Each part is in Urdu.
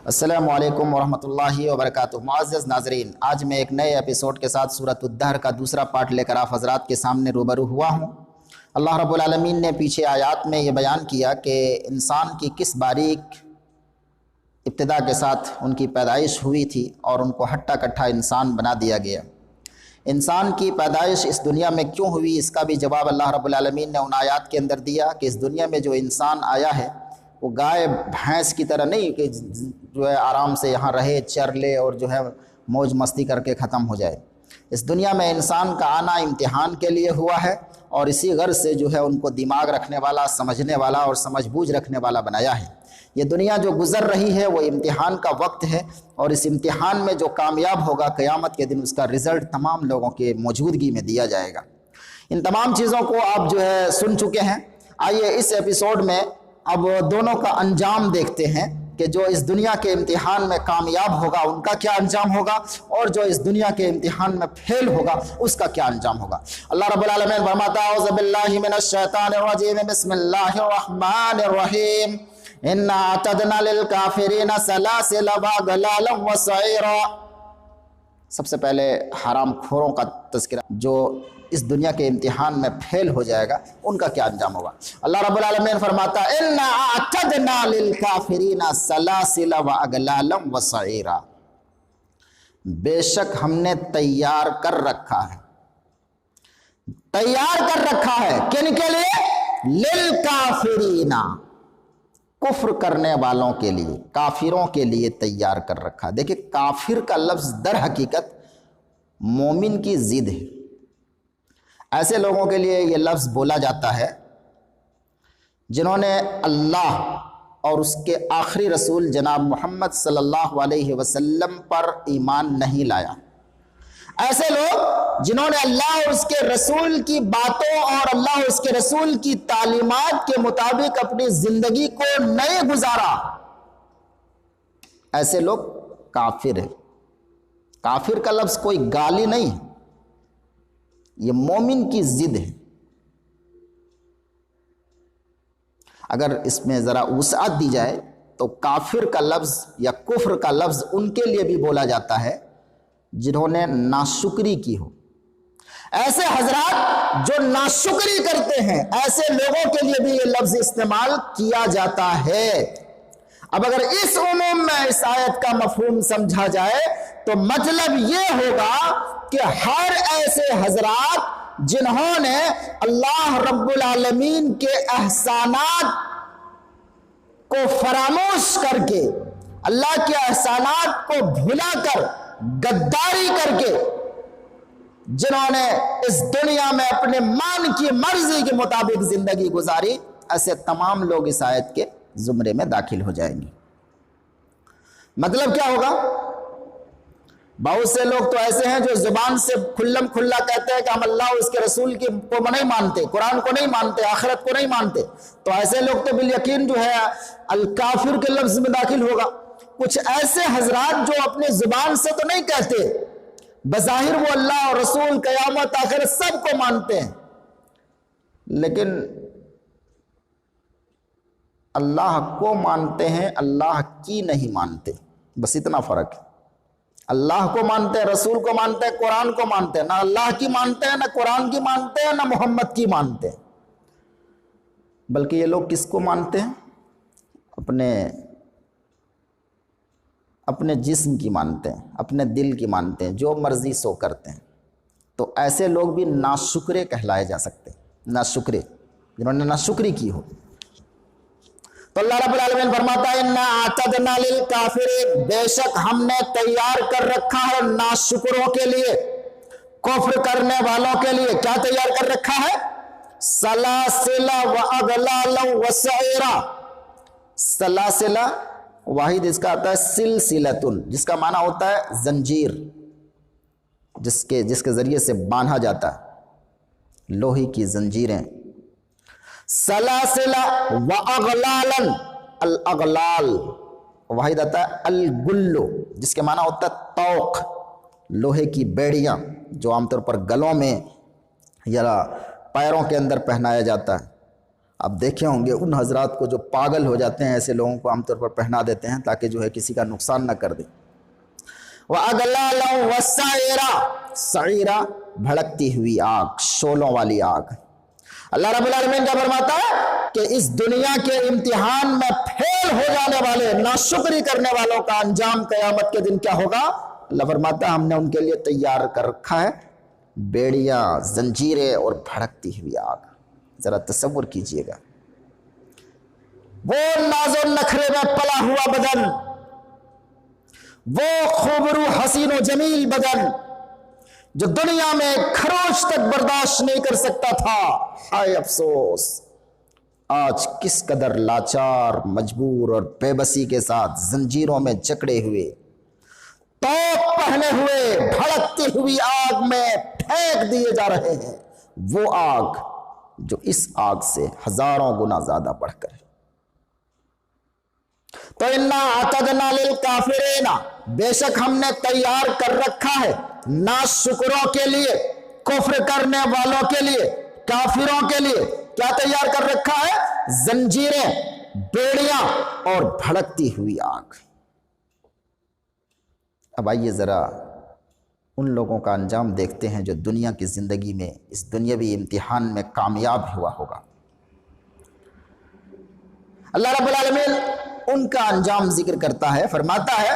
السلام علیکم ورحمۃ اللہ وبرکاتہ۔ معزز ناظرین، آج میں ایک نئے ایپیسوڈ کے ساتھ سورۃ الدہر کا دوسرا پارٹ لے کر آپ حضرات کے سامنے روبرو ہوا ہوں۔ اللہ رب العالمین نے پیچھے آیات میں یہ بیان کیا کہ انسان کی کس باریک ابتدا کے ساتھ ان کی پیدائش ہوئی تھی اور ان کو ہٹا کٹھا انسان بنا دیا گیا۔ انسان کی پیدائش اس دنیا میں کیوں ہوئی، اس کا بھی جواب اللہ رب العالمین نے ان آیات کے اندر دیا کہ اس دنیا میں جو انسان آیا ہے وہ گائے بھینس کی طرح نہیں کہ جو ہے آرام سے یہاں رہے، چر لے اور جو ہے موج مستی کر کے ختم ہو جائے۔ اس دنیا میں انسان کا آنا امتحان کے لیے ہوا ہے، اور اسی غرض سے جو ہے ان کو دماغ رکھنے والا، سمجھنے والا اور سمجھ بوجھ رکھنے والا بنایا ہے۔ یہ دنیا جو گزر رہی ہے وہ امتحان کا وقت ہے، اور اس امتحان میں جو کامیاب ہوگا قیامت کے دن اس کا رزلٹ تمام لوگوں کے موجودگی میں دیا جائے گا۔ ان تمام چیزوں کو آپ جو ہے سن چکے ہیں۔ آئیے اس ایپیسوڈ میں اب دونوں کا انجام دیکھتے ہیں کہ جو اس دنیا کے امتحان میں کامیاب ہوگا ان کا کیا انجام ہوگا، اور جو اس دنیا کے امتحان میں فیل ہوگا اس کا کیا انجام ہوگا۔ اللہ رب العالمین فرماتا ہے اعوذ باللہ من الشیطان الرجیم بسم اللہ الرحمن الرحیم انا اعتدنا للکافرین سلاسل واغلالا وسعیرا۔ سب سے پہلے حرام خوروں کا تذکرہ، جو اس دنیا کے امتحان میں فیل ہو جائے گا ان کا کیا انجام ہوگا۔ اللہ رب العالمین فرماتا ہے انا اعتدنا للکافرین سلاسل واغلالا وسعیرا، بے شک ہم نے تیار کر رکھا ہے، تیار کر رکھا ہے کن کے لیے؟ للکافرین، کفر کرنے والوں کے لیے، کافروں کے لیے تیار کر رکھا۔ دیکھیں کافر کا لفظ در حقیقت مومن کی ضد ہے۔ ایسے لوگوں کے لیے یہ لفظ بولا جاتا ہے جنہوں نے اللہ اور اس کے آخری رسول جناب محمد صلی اللہ علیہ وسلم پر ایمان نہیں لایا۔ ایسے لوگ جنہوں نے اللہ اور اس کے رسول کی باتوں اور اللہ اور اس کے رسول کی تعلیمات کے مطابق اپنی زندگی کو نہیں گزارا، ایسے لوگ کافر ہیں۔ کافر کا لفظ کوئی گالی نہیں ہے، یہ مومن کی ضد ہے۔ اگر اس میں ذرا وسعت دی جائے تو کافر کا لفظ یا کفر کا لفظ ان کے لیے بھی بولا جاتا ہے جنہوں نے ناشکری کی ہو۔ ایسے حضرات جو ناشکری کرتے ہیں، ایسے لوگوں کے لیے بھی یہ لفظ استعمال کیا جاتا ہے۔ اب اگر اس عموم میں اس آیت کا مفہوم سمجھا جائے تو مطلب یہ ہوگا کہ ہر ایسے حضرات جنہوں نے اللہ رب العالمین کے احسانات کو فراموش کر کے، اللہ کے احسانات کو بھلا کر، غداری کر کے، جنہوں نے اس دنیا میں اپنے من کی مرضی کے مطابق زندگی گزاری، ایسے تمام لوگ اس آیت کے زمرے میں داخل ہو جائیں گے۔ مطلب کیا ہوگا؟ بہت سے لوگ تو ایسے ہیں جو زبان سے کھلم کھلا کہتے ہیں کہ ہم اللہ اور اس کے رسول کو نہیں مانتے، قرآن کو نہیں مانتے، آخرت کو نہیں مانتے، تو ایسے لوگ تو بالیقین جو ہے الکافر کے لفظ میں داخل ہوگا۔ کچھ ایسے حضرات جو اپنے زبان سے تو نہیں کہتے، بظاہر وہ اللہ اور رسول، قیامت، آخرت سب کو مانتے ہیں، لیکن اللہ کو مانتے ہیں، اللہ کی نہیں مانتے۔ بس اتنا فرق ہے۔ اللہ کو مانتے ہیں، رسول کو مانتے ہیں، قرآن کو مانتے ہیں، نہ اللہ کی مانتے ہیں، نہ قرآن کی مانتے ہیں، نہ محمد کی مانتے ہیں۔ بلکہ یہ لوگ کس کو مانتے ہیں؟ اپنے جسم کی مانتے ہیں، اپنے دل کی مانتے ہیں، جو مرضی سو کرتے ہیں۔ تو ایسے لوگ بھی ناشکرے کہلائے جا سکتے ہیں، ناشکرے، جنہوں نے ناشکری کی ہو۔ تو اللہ رب العالمین فرماتا ہے انا اعتدنا للکافرین، بے شک ہم نے تیار کر رکھا ہے ناشکروں کے لیے، کفر کرنے والوں کے لیے۔ کیا تیار کر رکھا ہے؟ سلاسل واغلالا وسعیرا۔ سلاسل واحد اس کا آتا ہے سلسلتن، جس کا معنی ہوتا ہے زنجیر، جس کے ذریعے سے باندھا جاتا ہے، لوہے کی زنجیریں۔ سلاسل واغلالا، الاغلال واحد آتا ہے الگلو، جس کے معنی ہوتا ہے توق، لوہے کی بیڑیاں جو عام طور پر گلوں میں یا پیروں کے اندر پہنایا جاتا ہے۔ آپ دیکھے ہوں گے ان حضرات کو جو پاگل ہو جاتے ہیں، ایسے لوگوں کو عام طور پر پہنا دیتے ہیں تاکہ جو ہے کسی کا نقصان نہ کر دیں۔ وَأَغْلَالًا وَسَعِيرًا، سعیرہ بھڑکتی ہوئی آگ، شعلوں والی آگ۔ اللہ رب العالمین کیا فرماتا ہے کہ اس دنیا کے امتحان میں پھیل ہو جانے والے ناشکری کرنے والوں کا انجام قیامت کے دن کیا ہوگا؟ اللہ فرماتا ہے ہم نے ان کے لیے تیار کر رکھا ہے بیڑیاں، زنجیریں اور بھڑکتی ہوئی آگ۔ ذرا تصور کیجئے گا، وہ ناز و نخرے میں پلا ہوا بدن، وہ خوبرو حسین و جمیل بدن جو دنیا میں خروش تک برداشت نہیں کر سکتا تھا، ہائے افسوس آج کس قدر لاچار، مجبور اور بے بسی کے ساتھ زنجیروں میں جکڑے ہوئے، توپ پہنے ہوئے بھڑکتی ہوئی آگ میں پھینک دیے جا رہے ہیں، وہ آگ جو اس آگ سے ہزاروں گنا زیادہ بڑھ کر ہے۔ تو اِنَّا أَعْتَدْنَا لِلْكَافِرِينَ، بے شک ہم نے تیار کر رکھا ہے ناشکروں کے لیے، کفر کرنے والوں کے لیے، کافروں کے لیے کیا تیار کر رکھا ہے؟ زنجیریں، بیڑیاں اور بھڑکتی ہوئی آگ۔ اب آئیے ذرا ان لوگوں کا انجام دیکھتے ہیں جو دنیا کی زندگی میں اس دنیاوی امتحان میں کامیاب ہوا ہوگا۔ اللہ رب العالمین ان کا انجام ذکر کرتا ہے، فرماتا ہے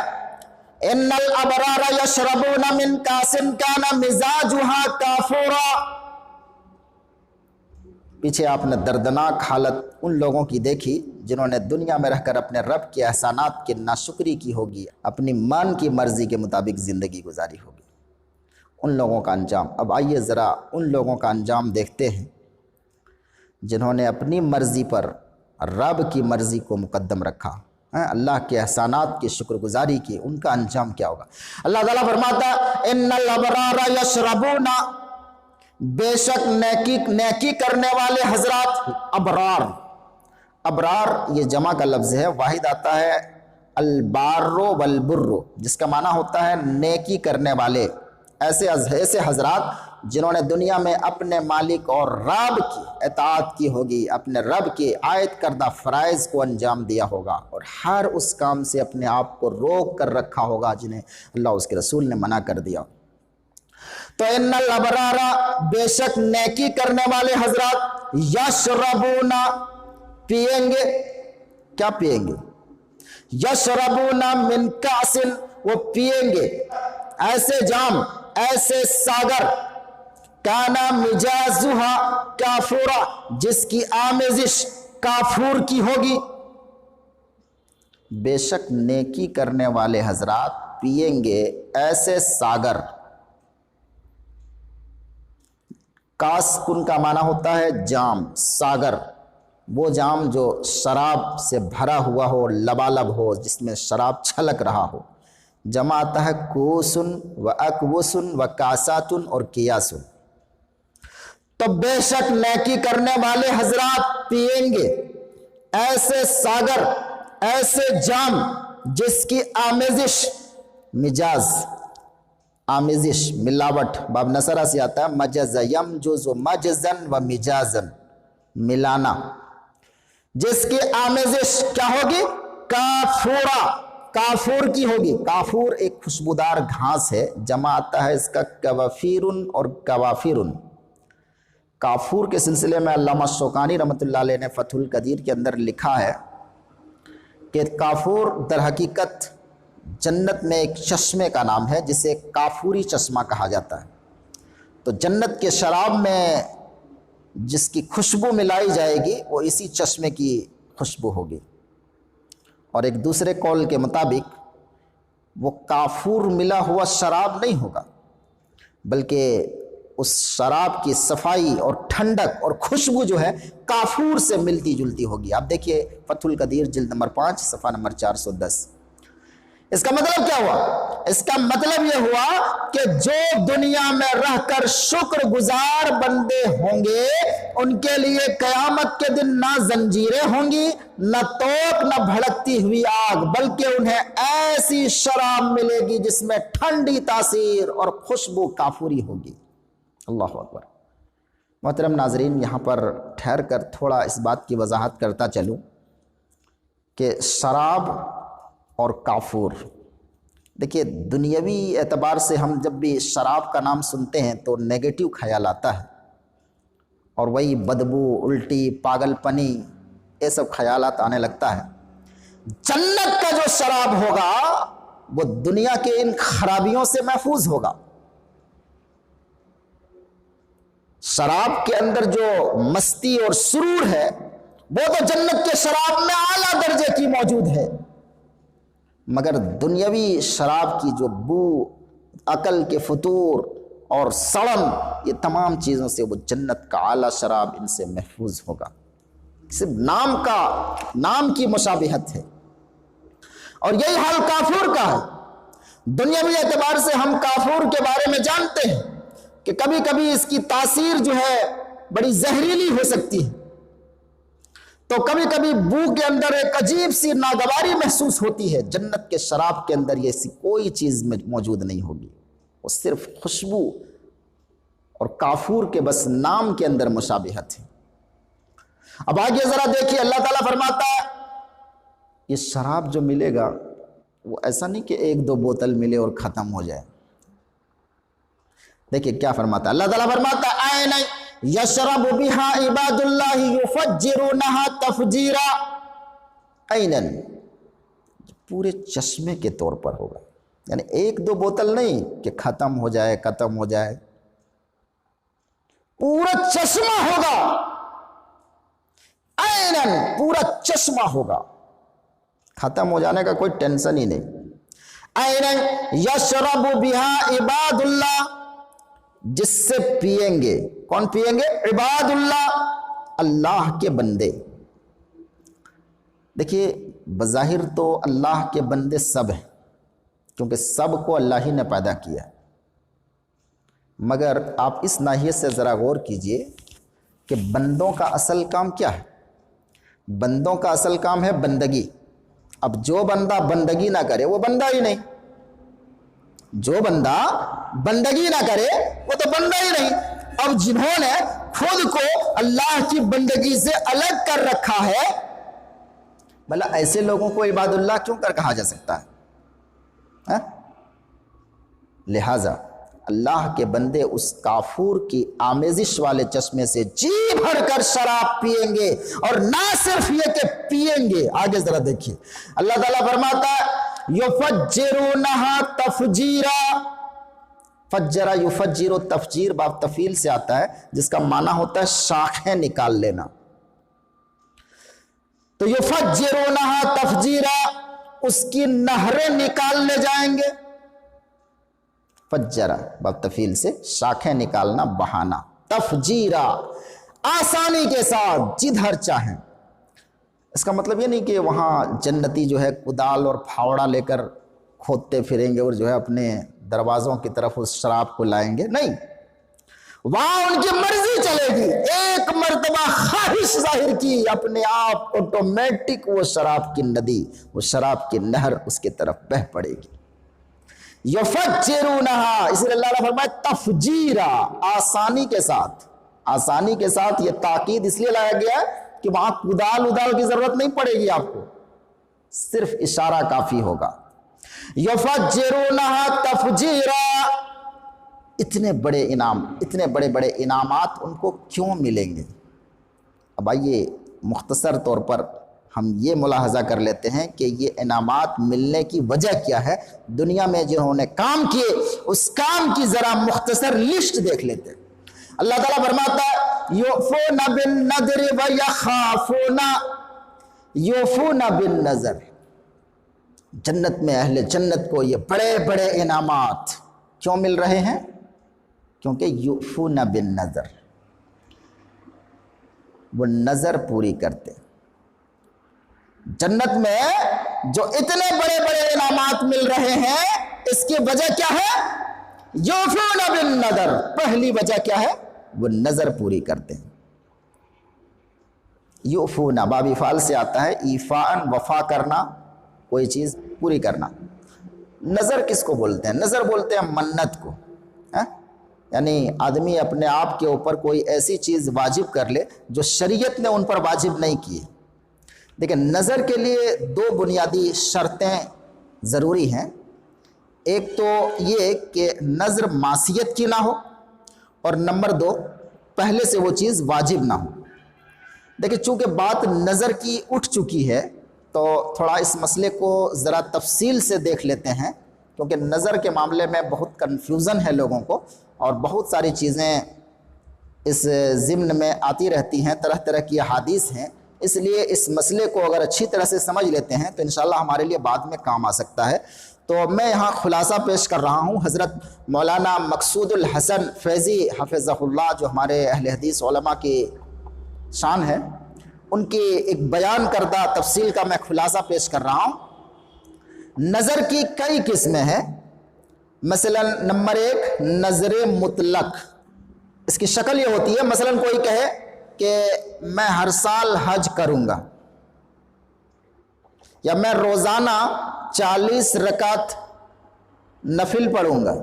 ان الابرار یشربون من کاس کان مزاجها کافورا۔ پیچھے آپ نے دردناک حالت ان لوگوں کی دیکھی جنہوں نے دنیا میں رہ کر اپنے رب کے احسانات کی ناشکری کی ہوگی، اپنی من کی مرضی کے مطابق زندگی گزاری ہوگی، ان لوگوں کا انجام۔ اب آئیے ذرا ان لوگوں کا انجام دیکھتے ہیں جنہوں نے اپنی مرضی پر رب کی مرضی کو مقدم رکھا، اللہ کے احسانات کی شکر گزاری کی، ان کا انجام کیا ہوگا؟ اللہ تعالیٰ فرماتا ہے ان الابرار یشربون، بے شک نیکی کرنے والے حضرات، ابرار، ابرار یہ جمع کا لفظ ہے، واحد آتا ہے البار والبر، جس کا معنی ہوتا ہے نیکی کرنے والے، ایسے حضرات جنہوں نے دنیا میں اپنے مالک اور رب کی اطاعت کی ہوگی، اپنے رب کے عائد کردہ فرائض کو انجام دیا ہوگا اور ہر اس کام سے اپنے آپ کو روک کر رکھا ہوگا جنہیں اللہ اس کے رسول نے منع کر دیا۔ تو ان الابرار، بے شک نیکی کرنے والے حضرات، یشربون، پیئیں گے، کیا پیئیں گے؟ یشربون من کاس، وہ پیئیں گے ایسے جام، ایسے ساگر، کانا مجازہا کافورا، جس کی آمیزش کافور کی ہوگی۔ بے شک نیکی کرنے والے حضرات پیئیں گے ایسے ساگر، کاس کن کا معنی ہوتا ہے جام، ساگر وہ جام جو شراب سے بھرا ہوا ہو، لبالب ہو، جس میں شراب چھلک رہا ہو۔ جمع آتا ہے کوسن و اکوسن و کاساتن اور کیاسن۔ تو بے شک نیکی کرنے والے حضرات پیئیں گے ایسے ساگر، ایسے جام جس کی آمیزش، مجاز، آمیزش ملاوٹ، باب نصرہ سے آتا ہے مجز یمجز مجزن و مجازن، ملانا، جس کی آمیزش کیا ہوگی؟ کافورا، کافور کی ہوگی۔ کافور ایک خوشبودار گھاس ہے، جمع آتا ہے اس کا کوافیرن اور کوافرن۔ کافور کے سلسلے میں علامہ شوکانی رحمۃ اللہ علیہ نے فتح القدیر کے اندر لکھا ہے کہ کافور در حقیقت جنت میں ایک چشمے کا نام ہے جسے کافوری چشمہ کہا جاتا ہے۔ تو جنت کے شراب میں جس کی خوشبو ملائی جائے گی وہ اسی چشمے کی خوشبو ہوگی۔ اور ایک دوسرے قول کے مطابق وہ کافور ملا ہوا شراب نہیں ہوگا، بلکہ اس شراب کی صفائی اور ٹھنڈک اور خوشبو جو ہے کافور سے ملتی جلتی ہوگی۔ آپ دیکھیے فتح القدیر جلد نمبر 5 صفحہ نمبر 410۔ اس کا مطلب کیا ہوا؟ اس کا مطلب یہ ہوا کہ جو دنیا میں رہ کر شکر گزار بندے ہوں گے ان کے لیے قیامت کے دن نہ زنجیریں ہوں گی، نہ توق، نہ بھڑکتی ہوئی آگ، بلکہ انہیں ایسی شراب ملے گی جس میں ٹھنڈی تاثیر اور خوشبو کافوری ہوگی۔ اللہ اکبر۔ محترم ناظرین، یہاں پر ٹھہر کر تھوڑا اس بات کی وضاحت کرتا چلوں کہ شراب اور کافور، دیکھیے دنیاوی اعتبار سے ہم جب بھی شراب کا نام سنتے ہیں تو نیگیٹو خیال آتا ہے، اور وہی بدبو، الٹی، پاگل پنی، یہ سب خیالات آنے لگتا ہے۔ جنت کا جو شراب ہوگا وہ دنیا کے ان خرابیوں سے محفوظ ہوگا۔ شراب کے اندر جو مستی اور سرور ہے وہ تو جنت کے شراب میں اعلیٰ درجے کی موجود ہے، مگر دنیاوی شراب کی جو بو، عقل کے فطور اور سڑن، یہ تمام چیزوں سے وہ جنت کا اعلیٰ شراب ان سے محفوظ ہوگا۔ صرف نام کی مشابہت ہے، اور یہی حال کافور کا ہے۔ دنیاوی اعتبار سے ہم کافور کے بارے میں جانتے ہیں کہ کبھی کبھی اس کی تاثیر جو ہے بڑی زہریلی ہو سکتی ہے، تو کبھی کبھی بو کے اندر ایک عجیب سی ناگواری محسوس ہوتی ہے۔ جنت کے شراب کے اندر یہ ایسی کوئی چیز موجود نہیں ہوگی، وہ صرف خوشبو اور کافور کے بس نام کے اندر مشابہت ہے۔ اب آگے ذرا دیکھیے، اللہ تعالیٰ فرماتا ہے یہ شراب جو ملے گا وہ ایسا نہیں کہ ایک دو بوتل ملے اور ختم ہو جائے۔ دیکھیے کیا فرماتا ہے اللہ تعالیٰ، فرماتا ہے عین یشرب بہا عباد اللہ یفجرونہا تفجیرا، عینن، پورے چشمے کے طور پر ہوگا، یعنی ایک دو بوتل نہیں کہ ختم ہو جائے، پورا چشمہ ہوگا، عینن، پورا چشمہ ہوگا، ختم ہو جانے کا کوئی ٹینشن ہی نہیں۔ عینن یشرب بہا عباد اللہ، جس سے پئیں گے، کون پئیں گے؟ عباد اللہ، اللہ کے بندے۔ دیکھیے بظاہر تو اللہ کے بندے سب ہیں، کیونکہ سب کو اللہ ہی نے پیدا کیا ہے، مگر آپ اس ناحیے سے ذرا غور کیجئے کہ بندوں کا اصل کام کیا ہے؟ بندوں کا اصل کام ہے بندگی۔ اب جو بندہ بندگی نہ کرے وہ بندہ ہی نہیں، جو بندہ بندگی نہ کرے وہ تو بندہ ہی نہیں۔ اب جنہوں نے خود کو اللہ کی بندگی سے الگ کر رکھا ہے، بھلا ایسے لوگوں کو عباد اللہ کیوں کہا جا سکتا ہے؟ لہٰذا اللہ کے بندے اس کافور کی آمیزش والے چشمے سے جی بھر کر شراب پئیں گے، اور نہ صرف یہ کہ پئیں گے، آگے ذرا دیکھیے اللہ تعالیٰ فرماتا ہے یفجرونہا تفجیرا۔ فجرہ یفجر، تفجیر باب تفعیل سے آتا ہے، جس کا معنی ہوتا ہے شاخیں نکال لینا۔ تو یفجرونہا تفجیرا، اس کی نہریں نکال لے جائیں گے۔ فجرہ باب تفعیل سے شاخیں نکالنا، بہانا، تفجیرا، آسانی کے ساتھ جدھر چاہیں۔ اس کا مطلب یہ نہیں کہ وہاں جنتی جو ہے کدال اور پھاوڑا لے کر کھودتے پھریں گے اور جو ہے اپنے دروازوں کی طرف اس شراب کو لائیں گے، نہیں، وہاں ان کی مرضی چلے گی۔ ایک مرتبہ خواہش ظاہر کی، اپنے آپ آٹومیٹک وہ شراب کی ندی، وہ شراب کی نہر اس کی طرف بہہ پڑے گی۔ یفجرونہا، اس لیے اللہ نے فرمایا تفجیرا، آسانی کے ساتھ۔ آسانی کے ساتھ یہ تاکید اس لیے لایا گیا کہ وہاں کدال ادال کی ضرورت نہیں پڑے گی آپ کو، صرف اشارہ کافی ہوگا۔ یفجرونہا تفجیرا، اتنے بڑے انعام، اتنے بڑے بڑے انعامات ان کو کیوں ملیں گے؟ اب آئیے مختصر طور پر ہم یہ ملاحظہ کر لیتے ہیں کہ یہ انعامات ملنے کی وجہ کیا ہے۔ دنیا میں جنہوں نے کام کیے اس کام کی ذرا مختصر لسٹ دیکھ لیتے ہیں۔ اللہ تعالیٰ فرماتا ہے یوفون بالنذر ویخافون، یوفون بالنذر، جنت میں اہل جنت کو یہ بڑے بڑے انعامات کیوں مل رہے ہیں؟ کیونکہ یوفون بالنذر، وہ نظر پوری کرتے۔ جنت میں جو اتنے بڑے بڑے انعامات مل رہے ہیں، اس کی وجہ کیا ہے؟ یوفون بالنذر، پہلی وجہ کیا ہے؟ وہ نظر پوری کرتے ہیں۔ یوفون باب افعال سے آتا ہے، ایفاءً، وفا کرنا، کوئی چیز پوری کرنا۔ نظر کس کو بولتے ہیں؟ نظر بولتے ہیں منت کو۔ یعنی آدمی اپنے آپ کے اوپر کوئی ایسی چیز واجب کر لے جو شریعت نے ان پر واجب نہیں کی. دیکھیں نظر کے لیے دو بنیادی شرطیں ضروری ہیں. ایک تو یہ کہ نظر معصیت کی نہ ہو، اور نمبر دو پہلے سے وہ چیز واجب نہ ہو. دیکھیں چونکہ بات نظر کی اٹھ چکی ہے تو تھوڑا اس مسئلے کو ذرا تفصیل سے دیکھ لیتے ہیں، کیونکہ نظر کے معاملے میں بہت کنفیوژن ہے لوگوں کو، اور بہت ساری چیزیں اس ضمن میں آتی رہتی ہیں، طرح طرح کی احادیث ہیں. اس لیے اس مسئلے کو اگر اچھی طرح سے سمجھ لیتے ہیں تو انشاءاللہ ہمارے لیے بعد میں کام آ سکتا ہے. تو میں یہاں خلاصہ پیش کر رہا ہوں. حضرت مولانا مقصود الحسن فیضی حفظہ اللہ جو ہمارے اہل حدیث علماء کی شان ہے، ان کی ایک بیان کردہ تفصیل کا میں خلاصہ پیش کر رہا ہوں. نظر کی کئی قسمیں ہیں. مثلا نمبر ایک نظر مطلق. اس کی شکل یہ ہوتی ہے، مثلا کوئی کہے کہ میں ہر سال حج کروں گا، یا میں روزانہ 40 رکعت نفل پڑھوں گا،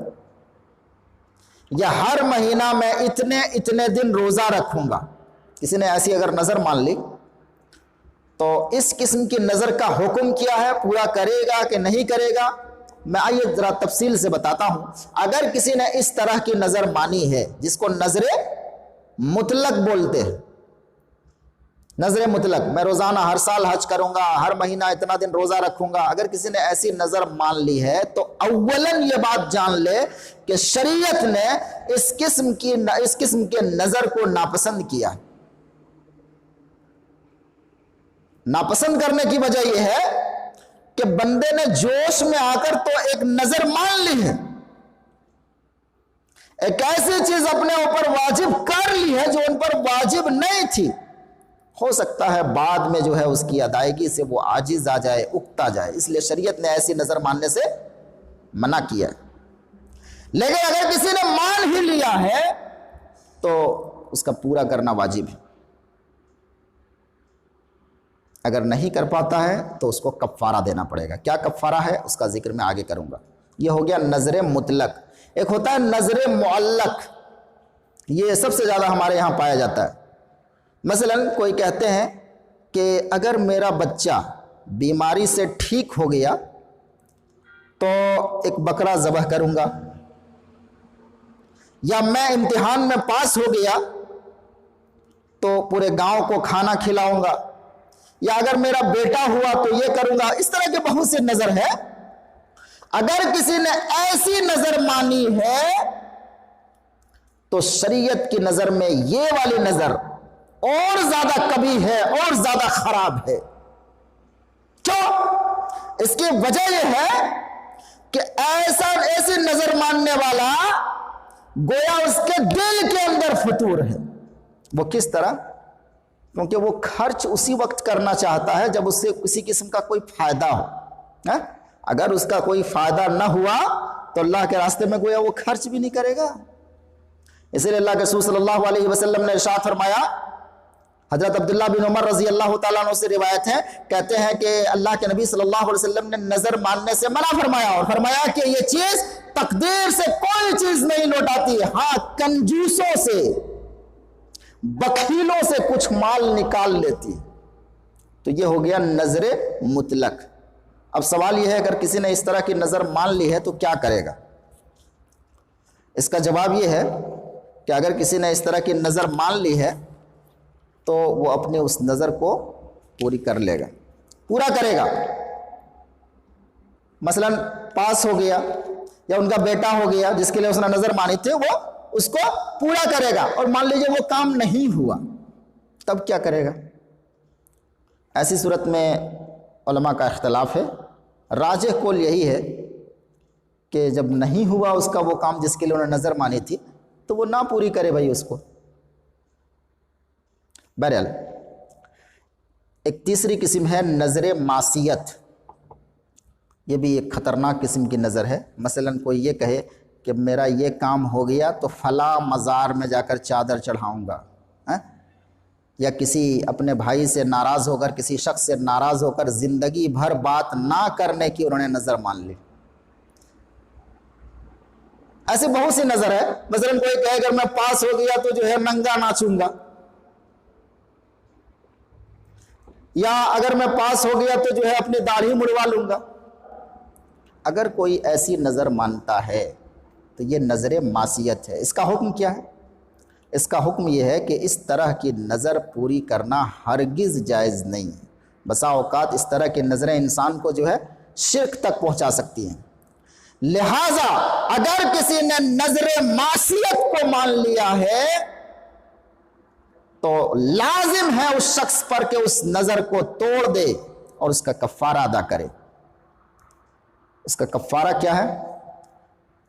یا ہر مہینہ میں اتنے دن روزہ رکھوں گا. کسی نے ایسی اگر نظر مان لی تو اس قسم کی نظر کا حکم کیا ہے، پورا کرے گا کہ نہیں کرے گا؟ میں آئیے ذرا تفصیل سے بتاتا ہوں. اگر کسی نے اس طرح کی نظر مانی ہے جس کو نظر مطلق بولتے ہیں، نظر مطلق، میں روزانہ ہر سال حج کروں گا، ہر مہینہ اتنا دن روزہ رکھوں گا، اگر کسی نے ایسی نظر مان لی ہے تو اولاً یہ بات جان لے کہ شریعت نے اس قسم کے نظر کو ناپسند کیا ہے. ناپسند کرنے کی وجہ یہ ہے کہ بندے نے جوش میں آ کر تو ایک نظر مان لی ہے، ایک ایسی چیز اپنے اوپر واجب کر لی ہے جو ان پر واجب نہیں تھی. ہو سکتا ہے بعد میں جو ہے اس کی ادائیگی سے وہ عاجز آ جائے، اکتا جائے، اس لیے شریعت نے ایسی نظر ماننے سے منع کیا ہے. لیکن اگر کسی نے مان ہی لیا ہے تو اس کا پورا کرنا واجب ہے. اگر نہیں کر پاتا ہے تو اس کو کفارہ دینا پڑے گا. کیا کفارہ ہے اس کا ذکر میں آگے کروں گا. یہ ہو گیا نظر مطلق. ایک ہوتا ہے نظر معلق، یہ سب سے زیادہ ہمارے یہاں پایا جاتا ہے. مثلا کوئی کہتے ہیں کہ اگر میرا بچہ بیماری سے ٹھیک ہو گیا تو ایک بکرا ذبح کروں گا، یا میں امتحان میں پاس ہو گیا تو پورے گاؤں کو کھانا کھلاؤں گا، یا اگر میرا بیٹا ہوا تو یہ کروں گا. اس طرح کے بہت سے نظر ہے. اگر کسی نے ایسی نظر مانی ہے تو شریعت کی نظر میں یہ والی نظر اور زیادہ کبیح ہے، اور زیادہ خراب ہے. کیوں؟ اس کی وجہ یہ ہے کہ ایسی نظر ماننے والا گویا اس کے دل کے اندر فطور ہے. وہ کس طرح؟ کیونکہ وہ خرچ اسی وقت کرنا چاہتا ہے جب اس سے کسی قسم کا کوئی فائدہ ہو. اگر اس کا کوئی فائدہ نہ ہوا تو اللہ کے راستے میں گویا وہ خرچ بھی نہیں کرے گا. اسی لیے اللہ کے رسول صلی اللہ علیہ وسلم نے ارشاد فرمایا، حضرت عبداللہ بن عمر رضی اللہ تعالیٰ عنہ سے روایت ہے، کہتے ہیں کہ اللہ کے نبی صلی اللہ علیہ وسلم نے نظر ماننے سے منع فرمایا، اور فرمایا کہ یہ چیز تقدیر سے کوئی چیز نہیں لوٹاتی، ہاں کنجوسوں سے، بخیلوں سے کچھ مال نکال لیتی. تو یہ ہو گیا نظر مطلق. اب سوال یہ ہے اگر کسی نے اس طرح کی نظر مان لی ہے تو کیا کرے گا؟ اس کا جواب یہ ہے کہ اگر کسی نے اس طرح کی نظر مان لی ہے تو وہ اپنے اس نظر کو پوری کر لے گا، پورا کرے گا. مثلا پاس ہو گیا یا ان کا بیٹا ہو گیا جس کے لیے اس نے نظر مانی تھی، وہ اس کو پورا کرے گا. اور مان لیجئے وہ کام نہیں ہوا، تب کیا کرے گا؟ ایسی صورت میں علماء کا اختلاف ہے. راجح قول یہی ہے کہ جب نہیں ہوا اس کا وہ کام جس کے لیے انہوں نے نظر مانی تھی تو وہ نہ پوری کرے بھائی اس کو. بہرحال ایک تیسری قسم ہے نظر معصیت. یہ بھی ایک خطرناک قسم کی نظر ہے. مثلا کوئی یہ کہے کہ میرا یہ کام ہو گیا تو فلاں مزار میں جا کر چادر چڑھاؤں گا، یا کسی اپنے بھائی سے ناراض ہو کر، کسی شخص سے ناراض ہو کر زندگی بھر بات نہ کرنے کی انہوں نے نظر مان لی. ایسی بہت سی نظر ہے. مثلا کوئی کہے اگر میں پاس ہو گیا تو جو ہے ننگا ناچوں گا، یا اگر میں پاس ہو گیا تو جو ہے اپنی داڑھی مڑوا لوں گا. اگر کوئی ایسی نظر مانتا ہے تو یہ نظر معصیت ہے. اس کا حکم کیا ہے؟ اس کا حکم یہ ہے کہ اس طرح کی نظر پوری کرنا ہرگز جائز نہیں ہے. بسا اوقات اس طرح کی نظریں انسان کو جو ہے شرک تک پہنچا سکتی ہیں. لہذا اگر کسی نے نظر معصیت کو مان لیا ہے تو لازم ہے اس شخص پر کہ اس نظر کو توڑ دے اور اس کا کفارہ ادا کرے. اس کا کفارہ کیا ہے؟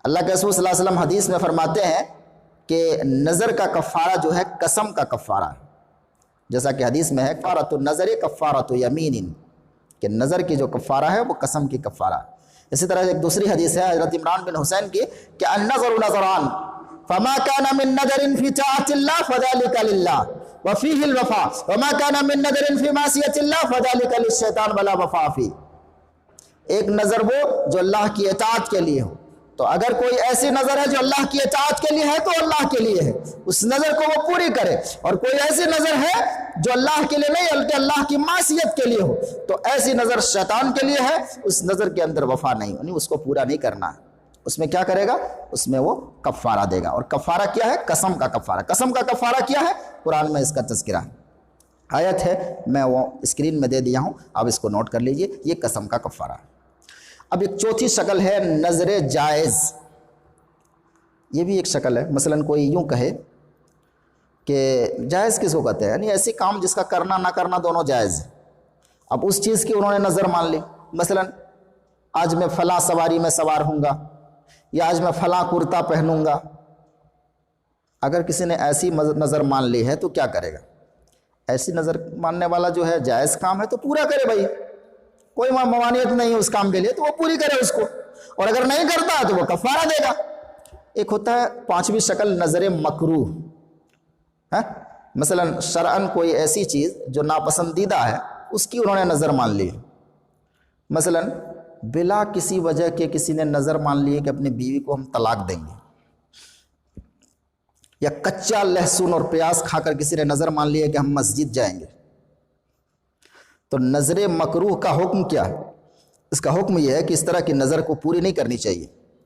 اللہ کے رسول صلی اللہ علیہ وسلم حدیث میں فرماتے ہیں کہ نظر کا کفارہ جو ہے قسم کا کفارہ ہے. جیسا کہ حدیث میں ہے کفارۃ النظر کفارۃ یمین، کہ نظر کی جو کفارہ ہے وہ قسم کی کفارہ ہے. اسی طرح ایک دوسری حدیث ہے حضرت عمران بن حسین کی کہ النظر نظران فما كان من نظر في طاعة الله فذلك لله وفيه الوفاء وما كان من نظر في معصية الله فذلك للشيطان ولا وفاء فيه. ایک نظر وہ جو اللہ کی اطاعت کے لیے ہو، تو اگر کوئی ایسی نظر ہے جو اللہ کی اطاعت کے لیے ہے تو اللہ کے لیے ہے، اس نظر کو وہ پوری کرے. اور کوئی ایسی نظر ہے جو اللہ کے لیے نہیں بلکہ اللہ کی معصیت کے لیے ہو تو ایسی نظر شیطان کے لیے ہے. اس نظر کے اندر وفا نہیں ہونی، اس کو پورا نہیں کرنا ہے. اس میں کیا کرے گا؟ اس میں وہ کفارہ دے گا. اور کفارہ کیا ہے؟ قسم کا کفارہ. قسم کا کفارہ کیا ہے؟ قرآن میں اس کا تذکرہ ہے، آیت ہے، میں وہ اسکرین میں دے دیا ہوں، آپ اس کو نوٹ کر لیجئے. یہ قسم کا کفارہ ہے. اب ایک چوتھی شکل ہے نظر جائز. یہ بھی ایک شکل ہے. مثلا کوئی یوں کہے کہ جائز کس کو کہتے ہیں؟ یعنی ایسی کام جس کا کرنا نہ کرنا دونوں جائز. اب اس چیز کی انہوں نے نظر مان لی. مثلا آج میں فلاں سواری میں سوار ہوں گا، یا آج میں فلاں کرتا پہنوں گا. اگر کسی نے ایسی نظر مان لی ہے تو کیا کرے گا؟ ایسی نظر ماننے والا جو ہے جائز کام ہے تو پورا کرے بھائی، کوئی ممانعت نہیں ہے اس کام کے لیے تو وہ پوری کرے اس کو. اور اگر نہیں کرتا تو وہ کفارہ دے گا. ایک ہوتا ہے پانچویں شکل نظر مکروہ. مثلا شرعاً کوئی ایسی چیز جو ناپسندیدہ ہے اس کی انہوں نے نظر مان لی. مثلا بلا کسی وجہ کے کسی نے نظر مان لی کہ اپنی بیوی کو ہم طلاق دیں گے، یا کچا لہسن اور پیاز کھا کر کسی نے نظر مان لی کہ ہم مسجد جائیں گے. تو نظر مکروہ کا حکم کیا ہے؟ اس کا حکم یہ ہے کہ اس طرح کی نظر کو پوری نہیں کرنی چاہیے،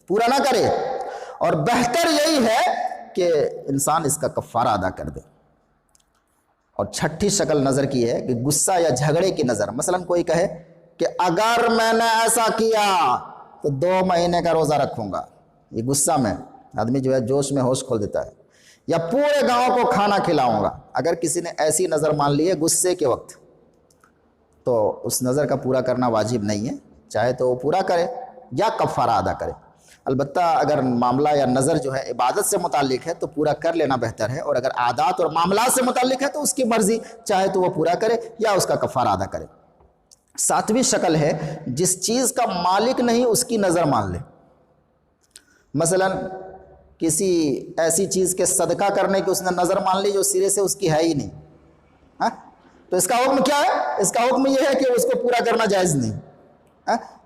پورا نہ کرے. اور بہتر یہی ہے کہ انسان اس کا کفارہ ادا کر دے. اور چھٹی شکل نظر کی ہے کہ غصہ یا جھگڑے کی نظر. مثلا کوئی کہے کہ اگر میں نے ایسا کیا تو 2 مہینے کا روزہ رکھوں گا. یہ غصہ میں آدمی جو ہے جوش میں ہوش کھو دیتا ہے. یا پورے گاؤں کو کھانا کھلاؤں گا. اگر کسی نے ایسی نظر مان لی ہے غصے کے وقت تو اس نظر کا پورا کرنا واجب نہیں ہے، چاہے تو وہ پورا کرے یا کفارہ ادا کرے. البتہ اگر معاملہ یا نظر جو ہے عبادت سے متعلق ہے تو پورا کر لینا بہتر ہے. اور اگر عادات اور معاملات سے متعلق ہے تو اس کی مرضی، چاہے تو وہ پورا کرے یا اس کا کفارہ ادا کرے. ساتویں شکل ہے جس چیز کا مالک نہیں اس کی نظر مان لے. مثلا کسی ایسی چیز کے صدقہ کرنے کی اس نے نظر مان لی جو سرے سے اس کی ہے ہی نہیں. تو اس کا حکم کیا ہے؟ اس کا حکم یہ ہے کہ اس کو پورا کرنا جائز نہیں.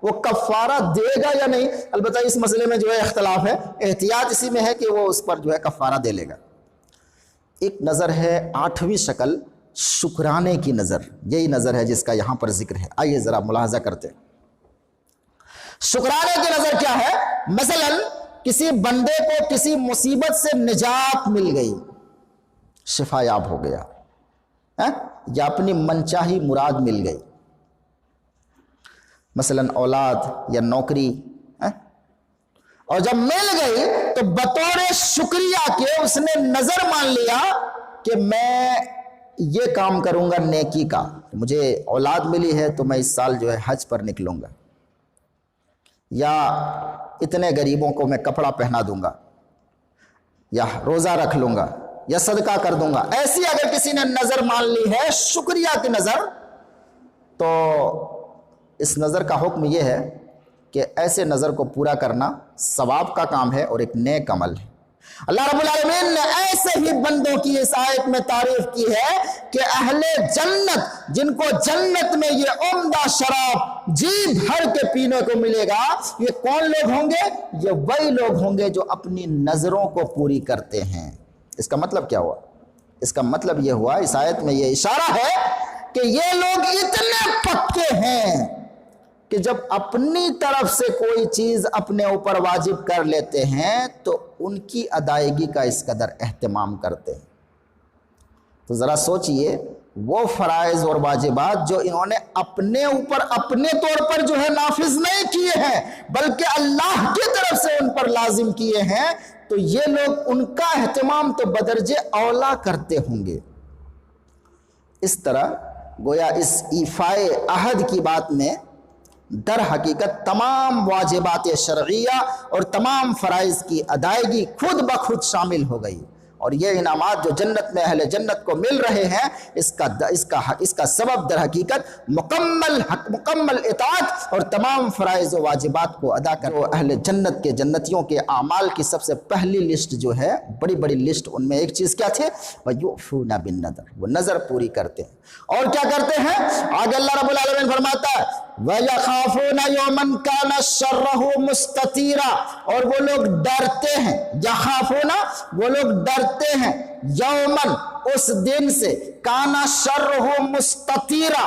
وہ کفارہ دے گا یا نہیں؟ البتہ اس مسئلے میں جو ہے اختلاف ہے. احتیاط اسی میں ہے کہ وہ اس پر جو ہے کفارہ دے لے گا. ایک نظر ہے 8ویں شکل شکرانے کی نظر. یہی نظر ہے جس کا یہاں پر ذکر ہے. آئیے ذرا ملاحظہ کرتے ہیں. شکرانے کی نظر کیا ہے؟ مثلا کسی بندے کو کسی مصیبت سے نجات مل گئی، شفا یاب ہو گیا، یا اپنی منچاہی مراد مل گئی، مثلا اولاد یا نوکری، اور جب مل گئی تو بطور شکریہ کے اس نے نظر مان لیا کہ میں یہ کام کروں گا نیکی کا. مجھے اولاد ملی ہے تو میں اس سال جو ہے حج پر نکلوں گا، یا اتنے غریبوں کو میں کپڑا پہنا دوں گا، یا روزہ رکھ لوں گا، یا صدقہ کر دوں گا. ایسی اگر کسی نے نظر مان لی ہے شکریہ کی نظر، تو اس نظر کا حکم یہ ہے کہ ایسے نظر کو پورا کرنا ثواب کا کام ہے اور ایک نیک عمل ہے. اللہ رب العالمین نے ایسے ہی بندوں کی اس آیت میں تعریف کی ہے کہ اہل جنت، جن کو جنت میں یہ عمدہ شراب جی بھر کے پینے کو ملے گا، یہ کون لوگ ہوں گے؟ یہ وہی لوگ ہوں گے جو اپنی نظروں کو پوری کرتے ہیں۔ اس کا مطلب کیا ہوا؟ اس کا مطلب یہ ہوا، اس آیت میں یہ اشارہ ہے کہ یہ لوگ اتنے پکے ہیں کہ جب اپنی طرف سے کوئی چیز اپنے اوپر واجب کر لیتے ہیں تو ان کی ادائیگی کا اس قدر اہتمام کرتے ہیں۔ تو ذرا سوچئے، وہ فرائض اور واجبات جو انہوں نے اپنے اوپر اپنے طور پر جو ہے نافذ نہیں کیے ہیں بلکہ اللہ کی طرف سے ان پر لازم کیے ہیں، تو یہ لوگ ان کا اہتمام تو بدرجے اولا کرتے ہوں گے۔ اس طرح گویا اس ایفائے عہد کی بات میں در حقیقت تمام واجبات شرعیہ اور تمام فرائض کی ادائیگی خود بخود شامل ہو گئی، اور یہ انعامات جو جنت میں اہل جنت کو مل رہے ہیں اس کا سبب در حقیقت مکمل اطاعت اور تمام فرائض و واجبات کو ادا کر اہل جنت کے جنتیوں کے اعمال کی سب سے پہلی لسٹ جو ہے، بڑی بڑی لسٹ، ان میں ایک چیز کیا تھی؟ وَيُوفُونَ بِالنَّذْرِ، وہ نظر پوری کرتے ہیں۔ اور کیا کرتے ہیں؟ آگے اللہ رب العالمین فرماتا ہے وَيَخَافُونَ يَوْمًا كَانَ شَرُّهُ مُسْتَطِيرًا، اور وہ لوگ ڈرتے ہیں، یخافون، وہ لوگ ڈرتے ہیں، یومن، اس دن سے، کانا شرہ مستطیرا،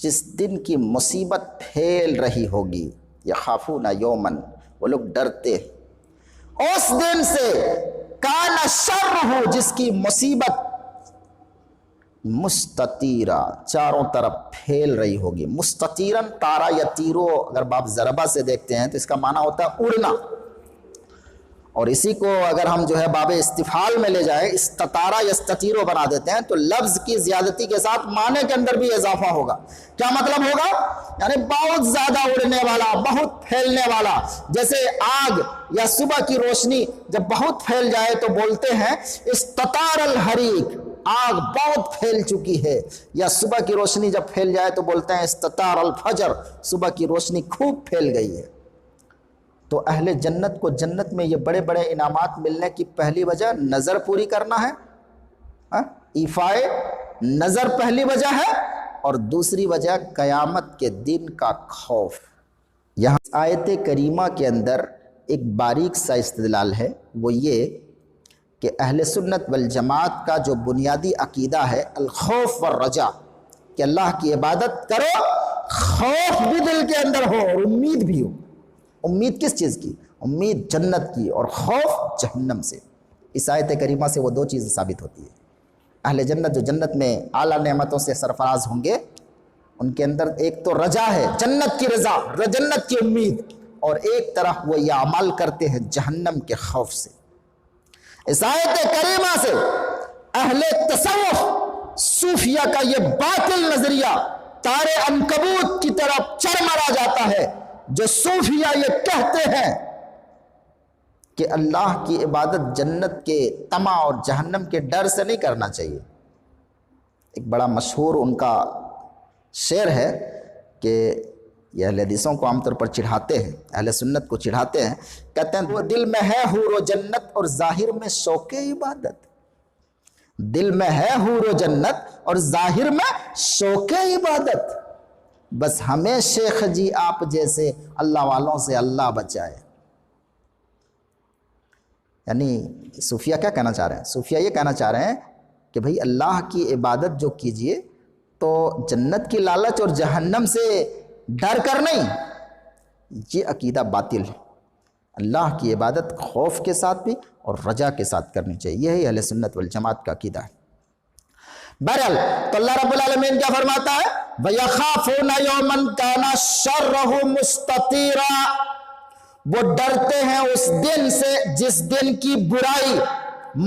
جس دن کی مصیبت پھیل رہی ہوگی۔ یخافون یومن، وہ لوگ ڈرتے ہیں اس دن سے، کانا شرہ، جس کی مصیبت مستطیرا، چاروں طرف پھیل رہی ہوگی۔ مستطیرن، تارا یا تیرو، اگر باب ضربہ سے دیکھتے ہیں تو اس کا معنی ہوتا ہے اڑنا، اور اسی کو اگر ہم جو ہے باب استفعال میں لے جائیں، استطارا یا استطیرو بنا دیتے ہیں تو لفظ کی زیادتی کے ساتھ معنی کے اندر بھی اضافہ ہوگا۔ کیا مطلب ہوگا؟ یعنی بہت زیادہ اڑنے والا، بہت پھیلنے والا۔ جیسے آگ یا صبح کی روشنی جب بہت پھیل جائے تو بولتے ہیں استطار الحریق، آگ بہت پھیل چکی ہے، یا صبح کی روشنی جب پھیل جائے تو بولتے ہیں استطار الفجر، صبح کی روشنی خوب پھیل گئی ہے۔ تو اہل جنت کو جنت میں یہ بڑے بڑے انعامات ملنے کی پہلی وجہ نظر پوری کرنا ہے، ایفائے نظر پہلی وجہ ہے، اور دوسری وجہ قیامت کے دن کا خوف۔ یہاں آیت کریمہ کے اندر ایک باریک سا استدلال ہے، وہ یہ کہ اہل سنت والجماعت کا جو بنیادی عقیدہ ہے الخوف والرجا، کہ اللہ کی عبادت کرو، خوف بھی دل کے اندر ہو اور امید بھی ہو۔ امید کس چیز کی؟ امید جنت کی، اور خوف جہنم سے۔ اس آیت کریمہ سے وہ دو چیزیں ثابت ہوتی ہے۔ اہل جنت جو جنت میں اعلیٰ نعمتوں سے سرفراز ہوں گے، ان کے اندر ایک تو رجا ہے، جنت کی رضا، جنت کی امید، اور ایک طرف وہ یہ عمل کرتے ہیں جہنم کے خوف سے۔ اس آیت کریمہ سے اہل تصوف صوفیہ کا یہ باطل نظریہ تارے عنکبوت کی طرف چرمرا جاتا ہے، جو صوفیہ یہ کہتے ہیں کہ اللہ کی عبادت جنت کے طمع اور جہنم کے ڈر سے نہیں کرنا چاہیے۔ ایک بڑا مشہور ان کا شعر ہے کہ یہ اہل حدیثوں کو عام طور پر چڑھاتے ہیں، اہل سنت کو چڑھاتے ہیں، کہتے ہیں وہ دل میں ہے حور و جنت اور ظاہر میں شوق عبادت۔ دل میں ہے حور و جنت اور ظاہر میں شوق عبادت، بس ہمیں شیخ جی آپ جیسے اللہ والوں سے اللہ بچائے۔ یعنی صوفیہ کیا کہنا چاہ رہے ہیں؟ صوفیہ یہ کہنا چاہ رہے ہیں کہ بھئی اللہ کی عبادت جو کیجئے تو جنت کی لالچ اور جہنم سے ڈر کر نہیں، یہ عقیدہ باطل ہے۔ اللہ کی عبادت خوف کے ساتھ بھی اور رجا کے ساتھ کرنی چاہیے، یہی اہل سنت والجماعت کا عقیدہ ہے۔ بہرحال تو اللہ رب العالمین کیا فرماتا ہے؟ وَيَخَافُونَ يَوْمًا كَانَ شَرُّهُ مُسْتَطِيرًا، وہ ڈرتے ہیں اس دن سے جس دن کی برائی،